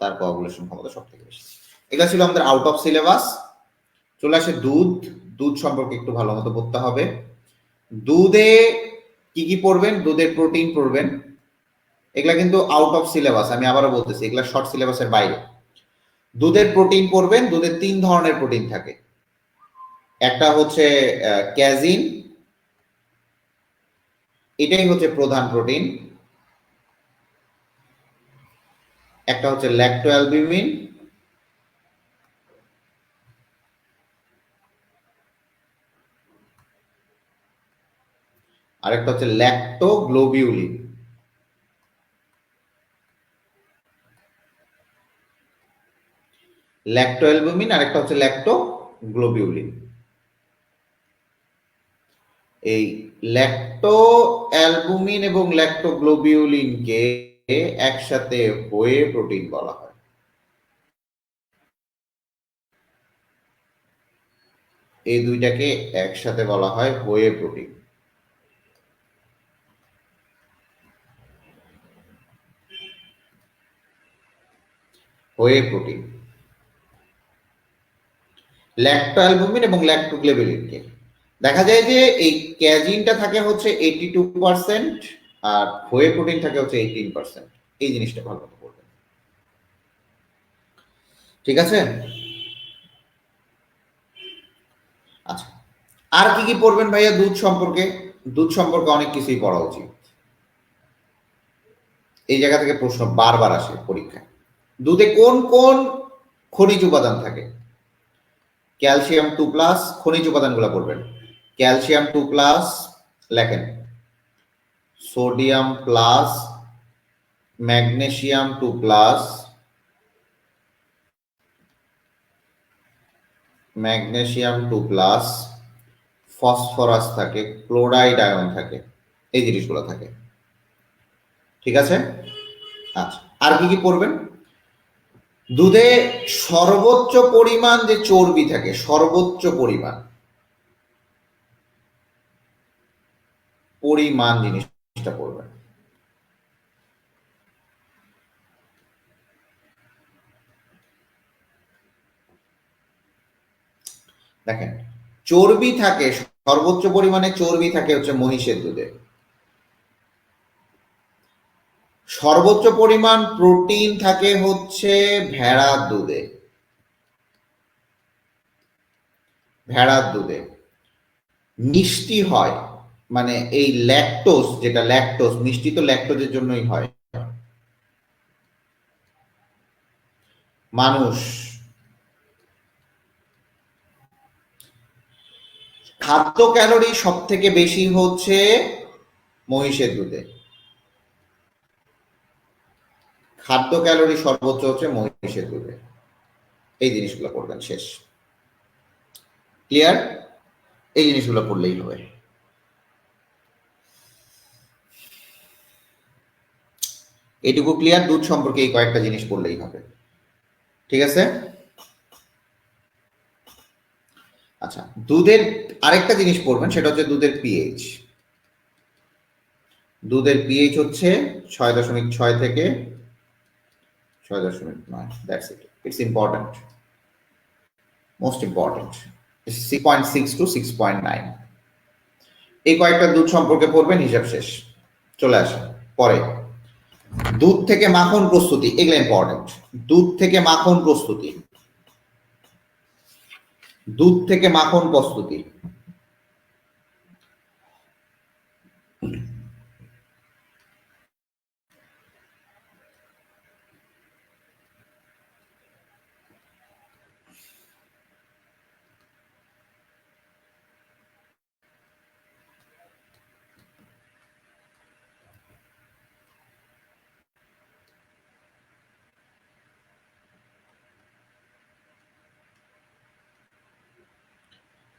তার কোয়াগুলেশন ক্ষমতা সব থেকে বেশি। এটা ছিল আমাদের আউট অফ সিলেবাস। চলে আসে দুধ। দুধ সম্পর্কে একটু ভালো মতো পড়তে হবে। দুধে কি কি পড়বেন? দুধের প্রোটিন পড়বেন। এগুলা কিন্তু আউট অফ সিলেবাস, আমি আবারও বলতেছি, এগুলা শর্ট সিলেবাসের বাইরে। দুধের প্রোটিন পড়বেন। দুধের 3 ধরনের প্রোটিন থাকে। একটা হচ্ছে ক্যাজিন, এটাই হচ্ছে প্রধান প্রোটিন। একটা হচ্ছে ল্যাকটোঅ্যালবুমিন, আরেকটা হচ্ছে ল্যাক্টোগ্লোবিউলিন। ল্যাকটোঅ্যালবুমিন আরেকটা হচ্ছে ল্যাক্টোগ্লোবিউলিন। এই ল্যাক্টোঅ্যালবুমিন এবং ল্যাক্টোগ্লোবিউলিনকে একসাথে হয়ে প্রোটিন বলা হয়। এই দুইটাকে একসাথে বলা হয় হয়ে প্রোটিন। হয়ে প্রোটিন ল্যাক্টোঅ্যালবুমিন এবং ল্যাক্টোগ্লোবিউলিনকে। দেখা যায় যে এই ক্যাজিনটা থাকে হচ্ছে 82%, আর হয়ে প্রোটিন থাকে হচ্ছে 18%। এই জিনিসটা ভালো মতো বলবেন, ঠিক আছে? আচ্ছা, আর কি কি পড়বেন ভাইয়া দুধ সম্পর্কে? দুধ সম্পর্কে অনেক কিছুই পড়া উচিত। এই জায়গা থেকে প্রশ্ন বারবার আসে পরীক্ষায়। দুধে কোন কোন খনিজ উপাদান থাকে? ক্যালসিয়াম 2+, খনিজ উপাদানগুলো পড়বেন। ক্যালসিয়াম 2+, লেখেন। Sodium plus, magnesium 2+, magnesium 2+, phosphorus থাকে, ক্লোরাইড আয়ন থাকে, এই জিনিসগুলো থাকে, ঠিক আছে? আচ্ছা, আর কি কি পড়বেন? দুধে সর্বোচ্চ পরিমাণ যে চর্বি থাকে, সর্বোচ্চ পরিমাণ, পরিমাণ জিনিসটা পড়বেন। দেখেন, চর্বি থাকে, সর্বোচ্চ পরিমাণে চর্বি থাকে হচ্ছে মহিষের দুধে। সর্বোচ্চ পরিমাণ প্রোটিন থাকে হচ্ছে ভেড়ার দুধে। ভেড়ার দুধে মিষ্টি হয়, মানে এই ল্যাকটোজ, যেটা ল্যাকটোজ, মিষ্টি তো ল্যাকটোজের জন্যই হয়। মানুষ খাদ্য ক্যালোরি সব থেকে বেশি হচ্ছে মহিষের দুধে। খাদ্য ক্যালোরি সর্বোচ্চ হচ্ছে মহিষের দুধে। এই জিনিসগুলো পড়বেন, শেষ। ক্লিয়ার? এই জিনিসগুলো পড়লেই হবে। এটুকু ক্লিয়ার? দুধ সম্পর্কে এই কয়েকটা জিনিস পড়লেই হবে, ঠিক আছে? আচ্ছা, দুধের আরেকটা জিনিস পড়বেন, সেটা হচ্ছে দুধের পিএইচ। দুধের পিএইচ হচ্ছে 6.6 থেকে 6.9। That's it, it's important, most important. 6.6 to 6.9, এই কয়েকটা দুধ সম্পর্কে পড়বেন, হিসাব শেষ। চলে আসে পরে, দুধ থেকে মাখন প্রস্তুতি, এগুলো ইম্পর্টেন্ট। দুধ থেকে মাখন প্রস্তুতি, দুধ থেকে মাখন প্রস্তুতি।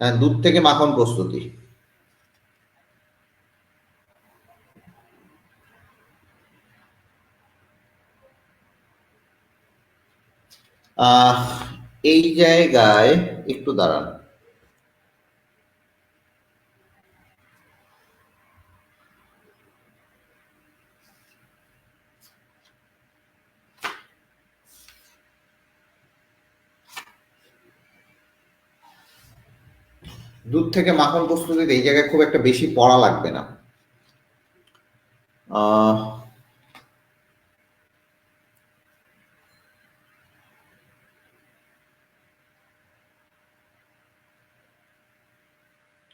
হ্যাঁ, দুধ থেকে মাখন প্রস্তুতি। এই জায়গায় একটু দাঁড়ান। দুধ থেকে মাখন প্রস্তুতিতে এই জায়গায় খুব একটা বেশি পড়া লাগবে না।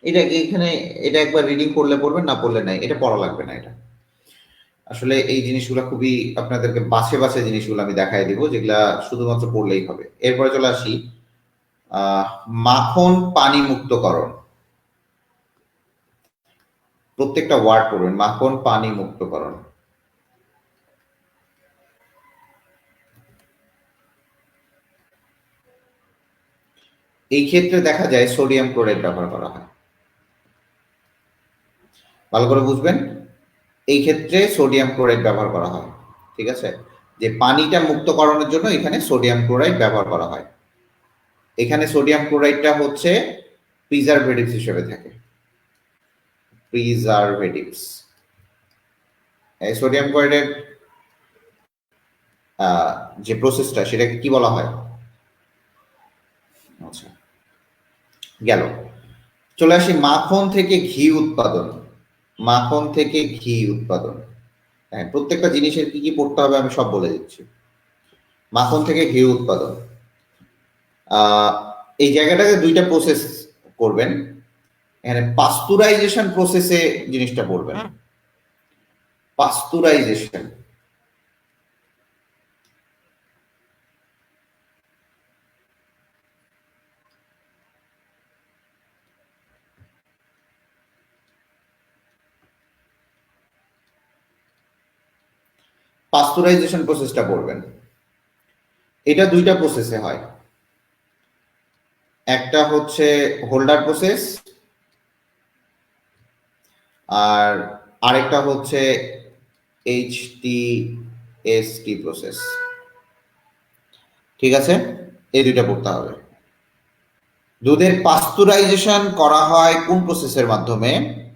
এটা এখানে, এটা একবার রিডিং করলে পড়বেন, না পড়লে নাই, এটা পড়া লাগবে না। এটা আসলে এই জিনিসগুলো খুবই আপনাদেরকে বাছে বাছে জিনিসগুলো আমি দেখাই দিব, যেগুলা শুধুমাত্র পড়লেই হবে। এরপরে চলে আসি মাখন পানি মুক্তকরণ। প্রত্যেকটা ওয়ার্ড পড়বেন, মাখন পানি মুক্তকরণ। এই ক্ষেত্রে দেখা যায় সোডিয়াম ক্লোরাইড ব্যবহার করা হয়। ভালো করে বুঝবেন, এই ক্ষেত্রে সোডিয়াম ক্লোরাইড ব্যবহার করা হয়, ঠিক আছে? যে পানিটা মুক্তকরণের জন্য এখানে সোডিয়াম ক্লোরাইড ব্যবহার করা হয়। এখানে সোডিয়াম ক্লোরাইডটা হচ্ছে প্রিজারভেটিভস হিসেবে থাকে, প্রিজারভেটিভস। এই সোডিয়াম ক্লোরাইডের যে প্রসেসটা, সেটাকে কি বলা হয়? আচ্ছা, গেল। চলে আসি মাখন থেকে ঘি উৎপাদন। মাখন থেকে ঘি উৎপাদন, হ্যাঁ, প্রত্যেকটা জিনিসের কি কি পড়তে হবে আমি সব বলে দিচ্ছি। মাখন থেকে ঘি উৎপাদন, এই জায়গাটাকে দুইটা প্রসেস করবেন। এখানে পাস্তুরাইজেশন প্রসেসে জিনিসটা পড়বেন, পাস্তুরাইজেশন। পাস্তুরাইজেশন প্রসেসটা পড়বেন। এটা দুইটা প্রসেসে হয়, একটা হচ্ছে হোল্ডার প্রসেস, আর আরেকটা হচ্ছে HTST প্রসেস, ঠিক আছে? এই দুইটা পড়তে হবে। দুধের পাস্তুরাইজেশন করা হয় কোন প্রসেসের মাধ্যমে,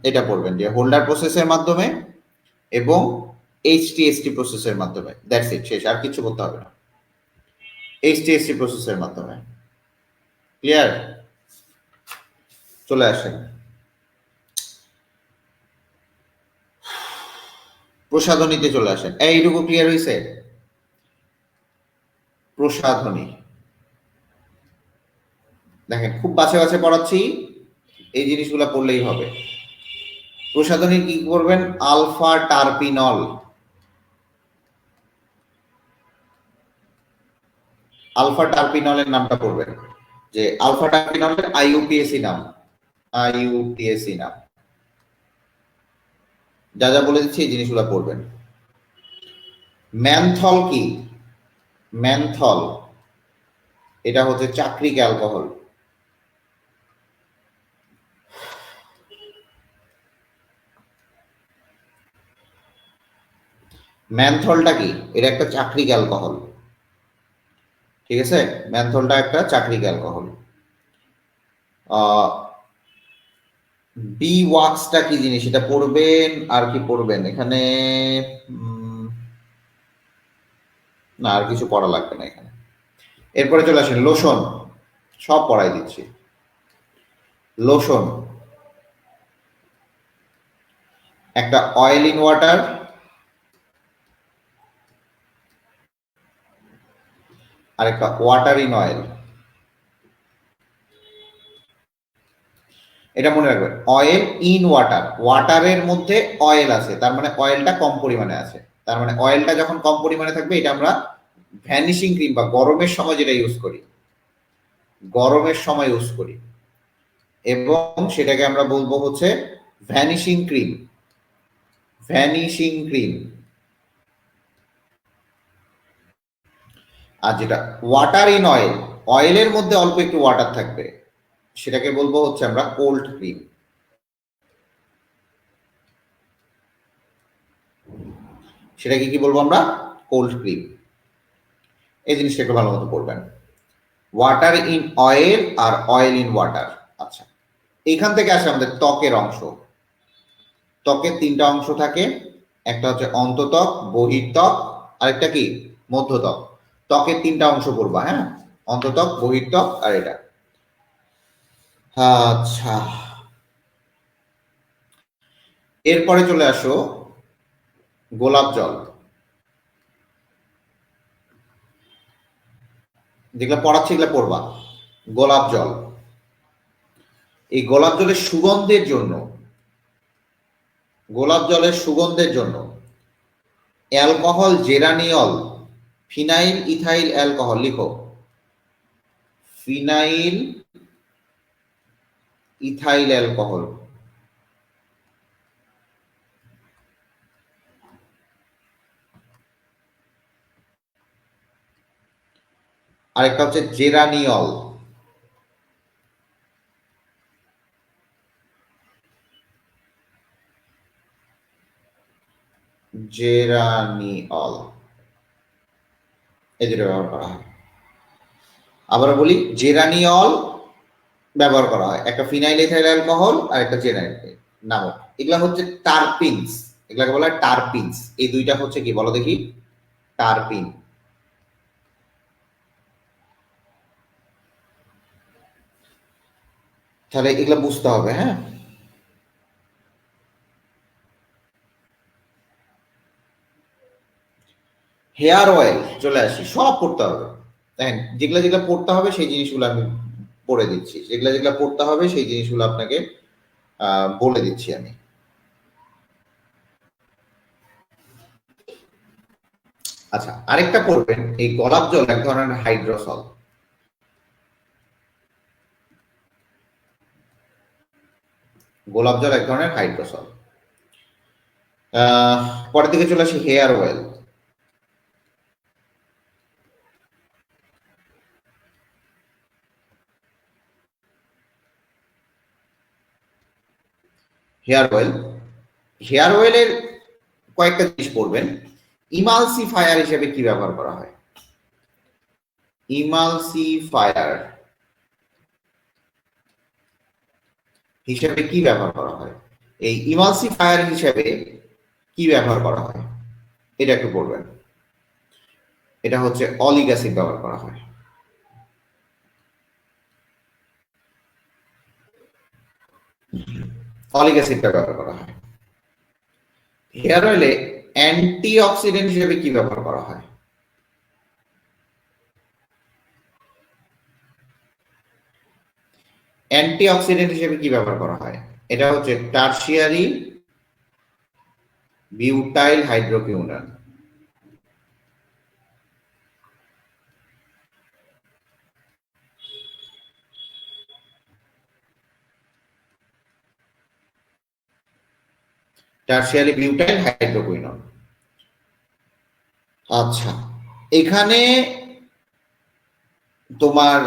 এটা পড়বেন, যে হোল্ডার প্রসেসের মাধ্যমে এবং HTST প্রসেসের মাধ্যমে। দ্যাটস ইট, শেষ, আর কিছু করতে হবে না। HTST প্রসেসের মাধ্যমে, ক্লিয়ার? চলে আসেন। প্রসাধনীতে চলে আসেন। এইটুকু ক্লিয়ার হয়েছে? প্রসাধনী দেখেন, খুব বাছে বাছে পড়াচ্ছি, এই জিনিসগুলো পড়লেই হবে। প্রসাধনী কি করবেন? আলফা টার্পিনল। আলফা টার্পিনলের নামটা পড়বেন, যে আলফা টার্পিনলের আইইউপিএসি নাম, আইইউপিএসি নাম। যা যা বলে দিচ্ছি এই জিনিসগুলো পড়বেন। ম্যানথল কি? ম্যানথল এটা হচ্ছে চাক্রিক অ্যালকোহল। ম্যানথলটা কি? এটা একটা চাক্রিক অ্যালকোহল, ঠিক আছে? ম্যানথলটা একটা চাক্রিক অ্যালকোহল। বি ওয়াক্সটা কি জিনিস এটা পড়বেন। আর কি পড়বেন এখানে? না, আর কিছু পড়া লাগবে না এখানে। এরপরে চলে আসেন লোশন, সব পড়াই দিচ্ছি। লোশন একটা অয়েল ইন ওয়াটার, আর একটা ওয়াটার ইন অয়েল। এটা মনে রাখবেন, অয়েল ইন ওয়াটার, ওয়াটারের মধ্যে অয়েল আছে, তার মানে অয়েলটা কম পরিমাণে আছে। তার মানে অয়েলটা যখন কম পরিমাণে থাকবে, এটা আমরা ভ্যানিশিং ক্রিম বা গরমের সময় যেটা ইউজ করি, গরমের সময় ইউজ করি, এবং সেটাকে আমরা বলবো হচ্ছে ভ্যানিশিং ক্রিম। Vanishing cream. আর যেটা ওয়াটার ইন অয়েল, অয়েলের মধ্যে অল্প একটু ওয়াটার থাকবে, সেটাকে বলবো হচ্ছে আমরা কোল্ড ক্রিম। সেটাকে কি বলবো আমরা? Cold cream. এই জিনিসটা একটু ভালো মতো পড়বেন। ওয়াটার ইন অয়েল আর অয়েল ইন ওয়াটার। আচ্ছা, এইখান থেকে আসে আমাদের ত্বকের অংশ। ত্বকের তিনটা অংশ থাকে, একটা হচ্ছে অন্তত্বক, বহির্ত্বক, আরেকটা কি মধ্যত্বক। ত্বকের তিনটা অংশ পড়বা, হ্যাঁ? অন্তত্বক, বহির্ত্বক আর এটা। আচ্ছা, এরপরে চলে আসো গোলাপ জল। যেগুলো পড়াচ্ছি এগুলো পড়বা। গোলাপ জল, এই গোলাপ জলের সুগন্ধের জন্য, গোলাপ জলের সুগন্ধের জন্য অ্যালকোহল জেরানিয়ল, ফিনাইল ইথাইল অ্যালকোহল, লিখো ফিনাইল ইথাইল অ্যালকোহল। আরেকটা হচ্ছে জেরানিয়ল। জেরানিয়ল, এই দুটো ব্যবহার করা হয়। আবার বলি, জেরানিয়ল ব্যবহার করা হয়, একটা ফিনাইল ইথাইল অ্যালকোহল আর একটা জেরানিয়ল নামক। এগুলা হচ্ছে টারপিনস, এগুলাকে বলা হয় টারপিনস। এই দুইটা হচ্ছে কি বলো দেখি? টারপিন। তাহলে এগুলা বুঝতে হবে, হ্যাঁ? হেয়ার অয়েল চলে আসি, সব পড়তে হবে। দেখেন, যেগুলা যেগুলা পড়তে হবে সেই জিনিসগুলো আমি পড়ে দিচ্ছি, যেগুলা যেগুলা পড়তে হবে সেই জিনিসগুলো আপনাকে বলে দিচ্ছি আমি। আচ্ছা, আরেকটা পড়বেন, এই গোলাপ জল এক ধরনের হাইড্রোসল। গোলাপ জল এক ধরনের হাইড্রোসল। পরের দিকে চলে আসি hair oil. Hair oil, hair অয়েলের কয়েকটা জিনিস পড়বেন। ইমালসিফায়ার হিসেবে কি ব্যবহার করা হয়? ইমালসিফায়ার হিসেবে কি ব্যবহার করা হয়? এই ইমালসিফায়ার হিসেবে কি ব্যবহার করা হয় এটা একটু পড়বেন। এটা হচ্ছে অলিক অ্যাসিড ব্যবহার করা হয়। অলিক অ্যাসিডটা ব্যবহার করা হয়। হেয়ার অয়েলে অ্যান্টিঅক্সিডেন্ট হিসেবে কি ব্যবহার করা হয়? অ্যান্টিঅক্সিডেন্ট হিসেবে কি ব্যবহার করা হয়? এটা হচ্ছে tertiary butyl hydroquinone. Tertiary butyl hydroquinone. আচ্ছা, এখানে তোমার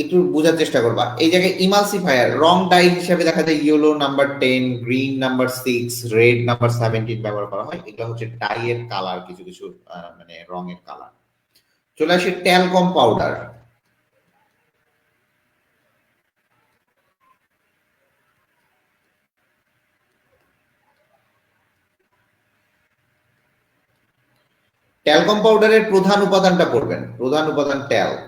একটু বোঝার চেষ্টা করবা। এই জায়গায় ইমালসিফায়ার রং ডাই হিসেবে দেখা যায় yellow number 10, green number 6, red number 17 ব্যবহার করা হয়। এগুলো হচ্ছে ডাই এর কালার, কিছু কিছু মানে রঙের কালার। চলে আসে ট্যালকম পাউডার। ট্যালকম পাউডারের প্রধান উপাদানটা পড়বেন, প্রধান উপাদান ট্যাল্ক।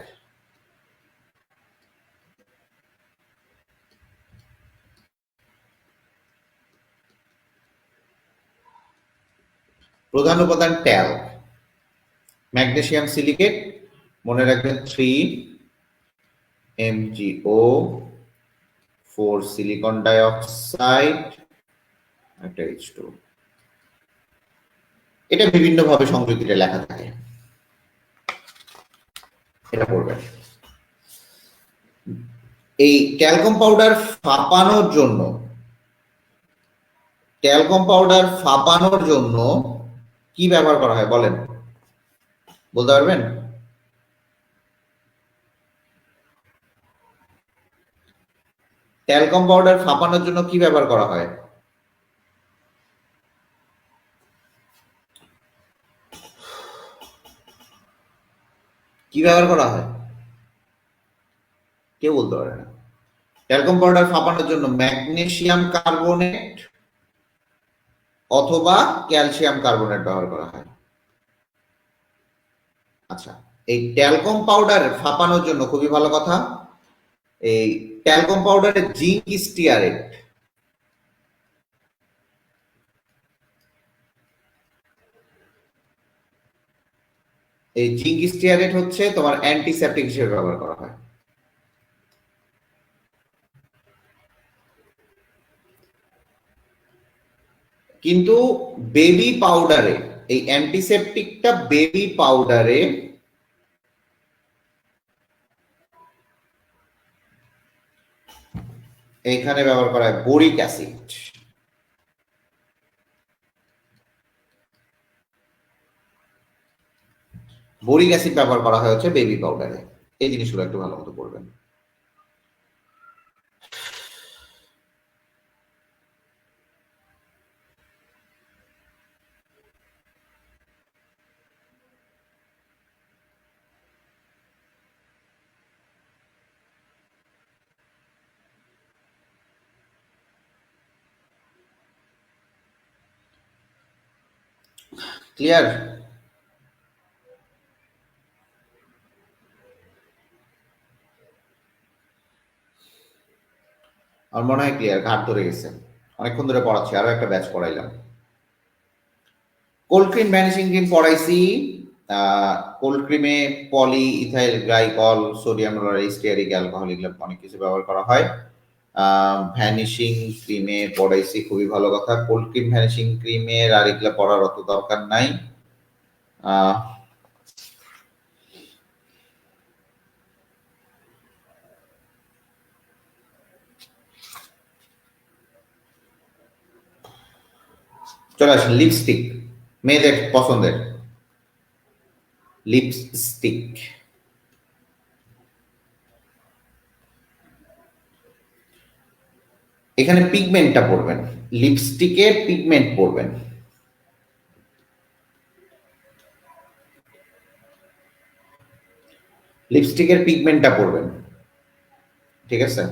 প্রধান উপাদান ট্যাল্ক। ম্যাগনেসিয়াম সিলিকেট মনে রাখবেন 3 MgO, 4 সিলিকন ডাইঅক্সাইড, একটা H2। এটা বিভিন্ন ভাবে সংযুক্তিতে লেখা থাকে, এটা পড়বেন। এই ট্যালকম পাউডার ফাঁপানোর জন্য, ট্যালকম পাউডার ফাঁপানোর জন্য কি ব্যবহার করা হয় বলেন, বলতে পারবেন? ট্যালকম পাউডার ফাঁপানোর জন্য কি ব্যবহার করা হয়? কি ব্যবহার করা হয়? কেউ বলতে পারে না। ট্যালকম পাউডার ফাঁপানোর জন্য ম্যাগনেসিয়াম কার্বনেট অথবা ক্যালসিয়াম কার্বনেট ব্যবহার করা হয়। আচ্ছা, এই ট্যালকম পাউডার ফাঁপানোর জন্য খুবই ভালো কথা, এই ট্যালকম পাউডারে জিঙ্ক স্টিয়ারেট, এই জিঙ্ক স্টিয়ারেট হচ্ছে তোমার অ্যান্টিসেপটিক হিসেবে ব্যবহার করা হয়। কিন্তু বেবি পাউডারে, এই অ্যান্টিসেপটিকটা বেবি পাউডারে এখানে ব্যবহার করা হয় বোরিক অ্যাসিড। বোরিক অ্যাসিড ব্যবহার করা হয় হচ্ছে বেবি পাউডারে। এই জিনিসগুলো একটু ভালো মতো পড়বেন। ক্লিয়ার? আমার মনে হয় ক্লিয়ার, ঘাট ধরে গেছে, অনেকক্ষণ ধরে পড়াচ্ছি, আরো একটা ব্যাচ পড়াইলাম। কোল্ড ক্রিম ভ্যানিশিং ক্রিম পড়াইছি। কোল্ড ক্রিমে poly ethyl glycol, sodium stearic alcohol, এগুলো অনেক কিছু ব্যবহার করা হয়। ভ্যানিশিং ক্রিমে পড়াইছি, খুবই ভালো কথা। কোল্ড ক্রিম ভ্যানিশিং ক্রিমের আর এগুলো পড়ার অত দরকার নাই। চলে আসেন লিপস্টিক, মেয়েদের পছন্দের লিপস্টিক। এখানে পিগমেন্টটা পড়বেন, লিপস্টিকের পিগমেন্ট পড়বেন। লিপস্টিকের পিগমেন্টটা পড়বেন, ঠিক আছে?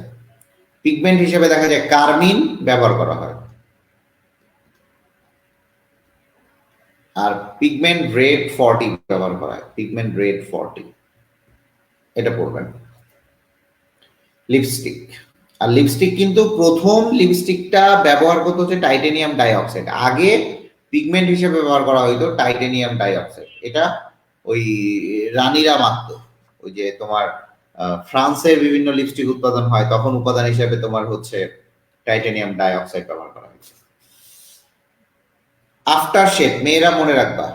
পিগমেন্ট হিসেবে দেখা যায় কার্মিন ব্যবহার করা হয়, আর পিগমেন্ট রেড 40 ব্যবহার করা হয়, পিগমেন্ট রেড 40, এটা পড়বেন। লিপস্টিক আর লিপস্টিক কিন্তু প্রথম লিপস্টিকটা ব্যবহার করতে হচ্ছে টাইটেনিয়াম ডাইঅক্সাইড, আগে পিগমেন্ট হিসেবে ব্যবহার করা হইতো টাইটেনিয়াম ডাইঅক্সাইড। এটা ওই রানীরা মাখতো, ওই যে তোমার ফ্রান্সের বিভিন্ন লিপস্টিক উৎপাদন হয় তখন উপাদান হিসেবে তোমার হচ্ছে টাইটেনিয়াম ডাইঅক্সাইড ব্যবহার করা হয়েছে। আফটার শেপ, মেয়েরা মনে রাখবা,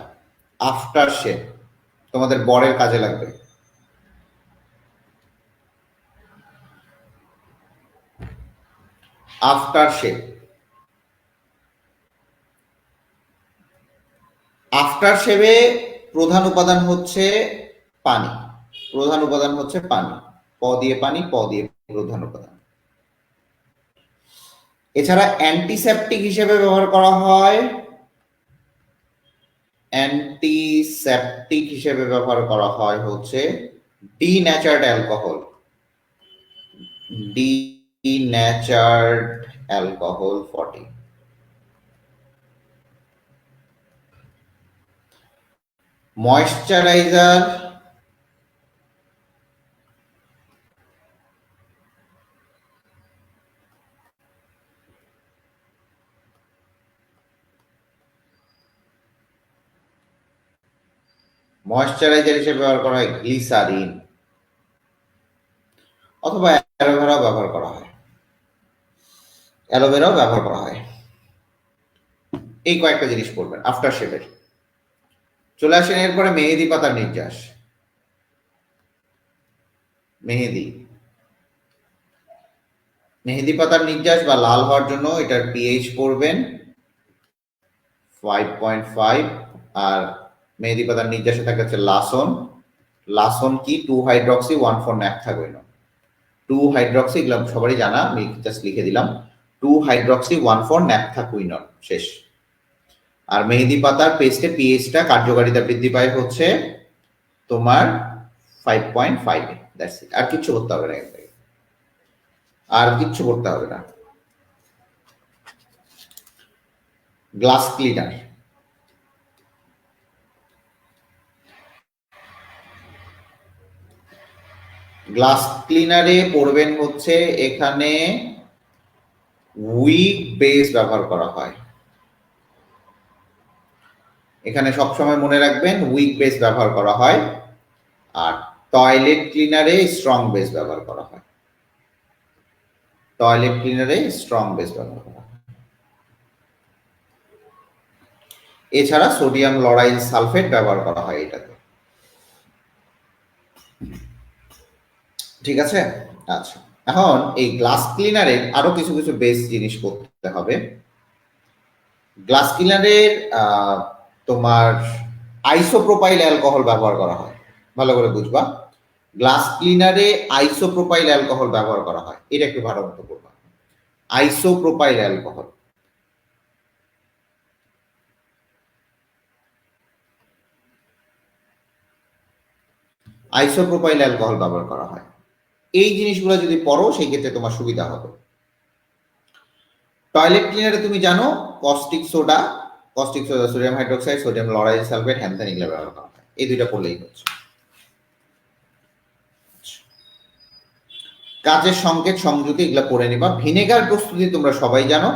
আফটার শেপ তোমাদের বরের কাজে লাগবে। আফটার শেপ, আফটার শেভে প্রধান উপাদান হচ্ছে পানি, প্রধান উপাদান হচ্ছে পানি, প দিয়ে পানি, প দিয়ে প্রধান উপাদান। এছাড়া অ্যান্টিসেপটিক হিসেবে ব্যবহার করা হয়, অ্যান্টিসেপটিক হিসেবে ব্যবহার করা হয় হচ্ছে ডিন্যাচার্ড অ্যালকোহল, ডিন্যাচার্ড অ্যালকোহল 40। ময়েশ্চারাইজার, ময়েশ্চারাইজার হিসেবে ব্যবহার করা হয় গ্লিসারিন অথবা অ্যালোভেরাও ব্যবহার করা হয়, অ্যালোভেরাও ব্যবহার করা হয়। এই কয়েকটা জিনিস পড়বেন আফটার শেভের। চলে আসেন এরপরে মেহেদি পাতার নির্যাস। মেহেদি, মেহেদি পাতার নির্যাস বা লাল হওয়ার জন্য এটার পিএইচ পড়বেন 5.5। আর মেহেদি পাতার নির্যাসে থাকে হচ্ছে লাসন, লাসন কি 2 হাইড্রক্সি 1,4 ন্যাপথাগুইনন, 2 হাইড্রক্সি, এগুলো সবারই জানা, আমি জাস্ট লিখে দিলাম 2 হাইড্রক্সি 1,4 ন্যাপথাকুইনন শেষ। আর মেহেদি পাতার পেস্টে পিএইচটা কার্যকারিতা বৃদ্ধি পায় হচ্ছে তোমার 5.5 এ, দ্যাটস ইট। আর কিচ্ছু করতে হবে না, আর কিচ্ছু করতে হবে না। গ্লাস ক্লিনার, গ্লাস ক্লিনারে পড়বেন হচ্ছে এখানে উইক বেস ব্যবহার করা হয়, এখানে সবসময় মনে রাখবেন উইক বেস ব্যবহার করা হয়। আর টয়লেট ক্লিনারে স্ট্রং বেস ব্যবহার করা হয়, টয়লেট ক্লিনারে স্ট্রং বেস ব্যবহার করা হয়। এছাড়া সোডিয়াম লরাইল সালফেট ব্যবহার করা হয় এটাতে, ঠিক আছে। আচ্ছা, এখন এই গ্লাস ক্লিনারে আরো কিছু কিছু বেস জিনিস করতে হবে। গ্লাস ক্লিনারের তোমার আইসোপ্রোপাইল অ্যালকোহল ব্যবহার করা হয়, ভালো করে বুঝবা। গ্লাস ক্লিনারে আইসোপ্রোপাইল অ্যালকোহল ব্যবহার করা হয়, এটা একটু ভালো মতো করবা। আইসোপ্রোপাইল অ্যালকোহল, আইসোপ্রোপাইল অ্যালকোহল ব্যবহার করা হয়। এই জিনিসগুলো যদি পড়ো সেই ক্ষেত্রে তোমার সুবিধা হবে। টয়লেট ক্লিনারে তুমি জানো caustic soda, caustic soda, sodium hydroxide, sodium lauryl sulphate, হ্যানথেন এগুলো ব্যবহার করা হয়, এই দুইটা পড়লেই হচ্ছে। কাজের সংকেত, সংযুতি, এগুলো পড়ে নিবা। ভিনেগার প্রস্তুতি তোমরা সবাই জানো,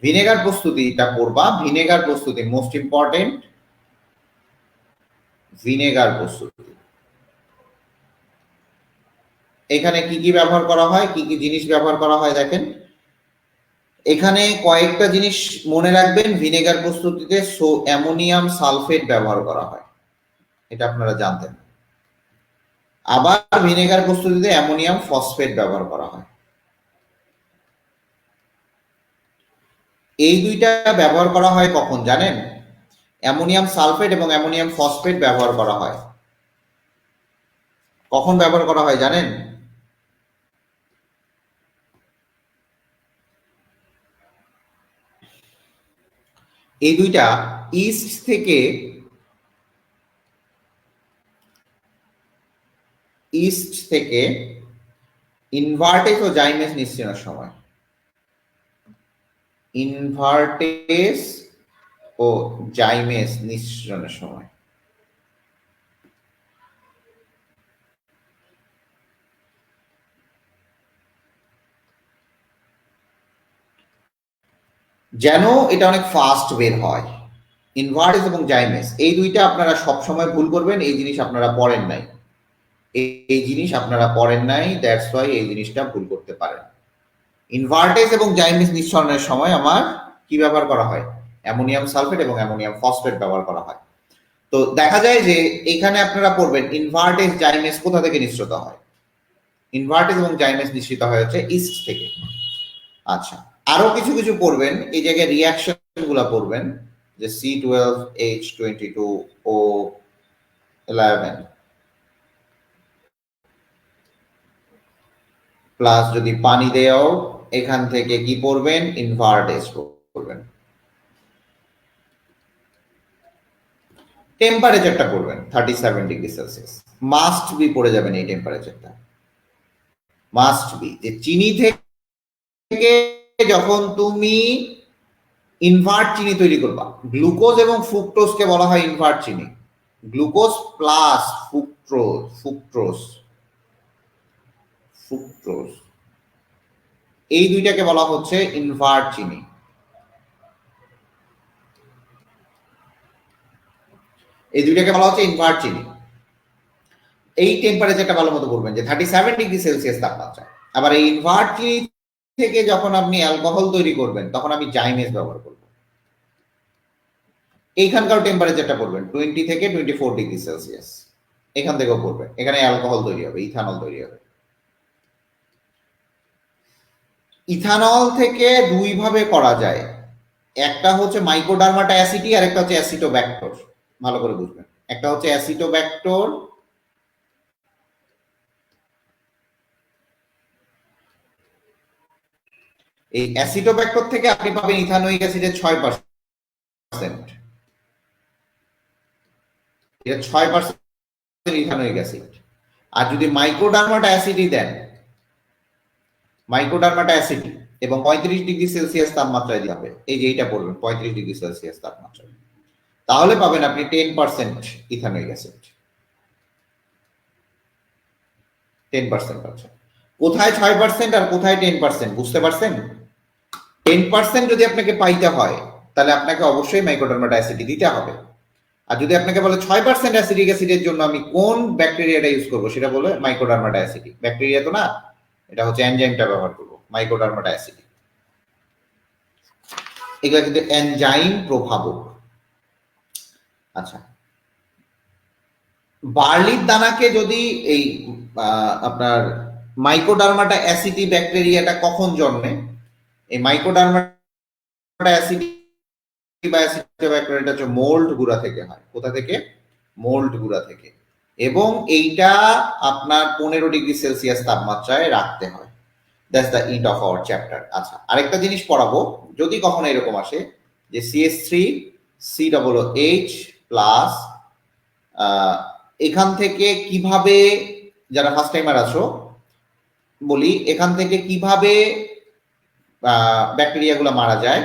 ভিনেগার প্রস্তুতিটা পড়বা। ভিনেগার প্রস্তুতি মোস্ট ইম্পর্টেন্ট, ভিনেগার প্রস্তুতি। এখানে কি কি ব্যবহার করা হয়, কি কি জিনিস ব্যবহার করা হয় দেখেন, এখানে কয়েকটা জিনিস মনে রাখবেন। ভিনেগার প্রস্তুতিতে অ্যামোনিয়াম সালফেট ব্যবহার করা হয়, এটা আপনারা জানতেন। আবার ভিনেগার প্রস্তুতিতে অ্যামোনিয়াম ফসফেট ব্যবহার করা হয়। এই দুইটা ব্যবহার করা হয় কখন জানেন? অ্যামোনিয়াম সালফেট এবং অ্যামোনিয়াম ফসফেট ব্যবহার করা হয় কখন ব্যবহার করা হয় জানেন? এই দুইটা ইস্ট থেকে ইনভার্টেজ ও জাইমেস নিঃসরণের সময়, ইনভার্টেজ ও জাইমেস নিঃসরণের সময়। যেন এটা অনেক ফাস্ট বের হয়। ইনভার্টেস এবং জাইমেস এই দুইটা আপনারা সবসময় ভুল করবেন, এই জিনিস আপনারা পড়েন নাই, এই জিনিস আপনারা পড়েন নাই, দ্যাটস ওয়াই এই জিনিসটা ভুল করতে পারেন। ইনভার্টেস এবং জাইমেস নিঃসরণের সময় আমার কি ব্যবহার করা হয়? অ্যামোনিয়াম সালফেট এবং অ্যামোনিয়াম ফসফেট ব্যবহার করা হয়। তো দেখা যায় যে এখানে আপনারা পড়বেন ইনভার্টেস জাইমেস কোথা থেকে নিঃসৃত হয়? ইনভার্টেস এবং জাইমেস নিঃসৃত হয় হচ্ছে ইস্ট থেকে। আচ্ছা, আরো কিছু কিছু পড়বেন, এই জায়গায় রিয়াকশন গুলা পড়বেন, যে C12H22O11 প্লাস যদি পানি দেও, এখান থেকে কি পড়বেন? ইনভার্টেস পড়বেন। টেম্পারেচারটা পড়বেন 37 ডিগ্রি সেলসিয়াস, মাস্ট বি পড়ে যাবেন এই টেম্পারেচারটা, মাস্ট বি। যে চিনি থেকে যখন তুমি ইনভার্ট চিনি তৈরি করবা, গ্লুকোজ এবং ফ্রুক্টোজকে বলা হয় ইনভার্ট চিনি। গ্লুকোজ প্লাস ফুক্টোজ এই দুইটাকে বলা হচ্ছে ইনভার্ট চিনি। এই দুইটাকে বলা হচ্ছে ইনভার্ট চিনি। এই টেম্পারেচারটা ভালো মতো করবেন, যে 37 ডিগ্রি সেলসিয়াস তাপমাত্রা। আবার এই ইনভার্ট চিনি থেকে যখন আপনি অ্যালকোহল তৈরি করবেন, তখন আমি জাইমেস ব্যবহার করব। এইখানকার টেম্পারেচারটা পড়বেন 20 থেকে 24 ডিগ্রি সেলসিয়াস, এখান থেকেও পড়বেন। এখানে অ্যালকোহল তৈরি হবে, ইথানল তৈরি হবে। ইথানল থেকে দুই ভাবে করা যায়, একটা হচ্ছে মাইক্রোডার্মাটা অ্যাসিডি আর একটা হচ্ছে অ্যাসিটোব্যাক্টর। ভালো করে বুঝবেন, একটা হচ্ছে অ্যাসিটোব্যাক্টর, এই অ্যাসিটোব্যাক্টর থেকে আপনি পাবেন ইথানোয়িক অ্যাসিডের 6%, এটা 6% ইথানোয়িক অ্যাসিড। আর যদি মাইক্রোডার্মাটা অ্যাসিডি দেন, মাইক্রোডার্মাটা অ্যাসিডি এবং 35 ডিগ্রি সেলসিয়াস তাপমাত্রায় দিতে হবে, এই যে এইটা পড়বেন 35 ডিগ্রি সেলসিয়াস তাপমাত্রায়, তাহলে পাবেন আপনি 10% ইথানোয়িক অ্যাসিড, 10% পাচ্ছেন। কোথায় 6% আর কোথায় 10% বুঝতে পারছেন? 10% যদি আপনাকে পাইতে হয়, তাহলে আপনাকে অবশ্যই মাইক্রোডার্মাটা অ্যাসিডি দিতে হবে। আর যদি আপনাকে বলে 6% অ্যাসিডিক অ্যাসিডের জন্য আমি কোন ব্যাকটেরিয়াটা ইউজ করবো, সেটা বলে মাইক্রোডার্মাটা অ্যাসিডি। ব্যাকটেরিয়া তো না, এটা হচ্ছে এনজাইমটা ব্যবহার করবো, মাইক্রোডার্মাটা অ্যাসিডি। এগুলো কিন্তু এনজাইম প্রভাবক। আচ্ছা, বার্লির দানাকে যদি এই আপনার মাইক্রোডার্মাটা অ্যাসিডি ব্যাকটেরিয়াটা কখন জন্মে? এই মাইক্রোডার্মাটা অ্যাসিডি বা অ্যাসিডোব্যাক্টেরিয়াটা হচ্ছে মোল্ড গুঁড়া থেকে হয়। কোথা থেকে? মোল্ড গুঁড়া থেকে। এবং এইটা আপনার 15 ডিগ্রি সেলসিয়াস তাপমাত্রায় রাখতে হয়। That's the end of our chapter. আচ্ছা, আরেকটা জিনিস পড়াবো, যদি কখনো এরকম আসে যে CH3COOH প্লাস, এখান থেকে কিভাবে, যারা ফার্স্ট টাইমার আছো বলি, এখান থেকে কিভাবে ব্যাকটেরিয়া গুলো মারা যায়।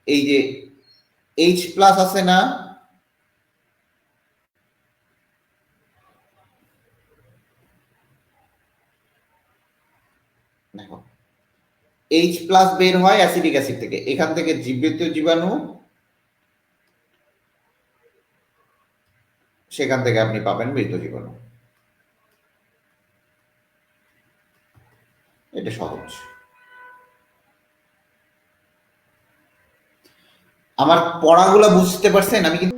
এই যে H প্লাস আছে না, দেখো H প্লাস বের হয় অ্যাসিডিক অ্যাসিড থেকে, এখান থেকে জীবিত জীবাণু, সেখান থেকে আপনি পাবেন মৃত জীবাণু। এটা সহজ। আমার পড়াগুলো বুঝতে পারছেন? আমি কিন্তু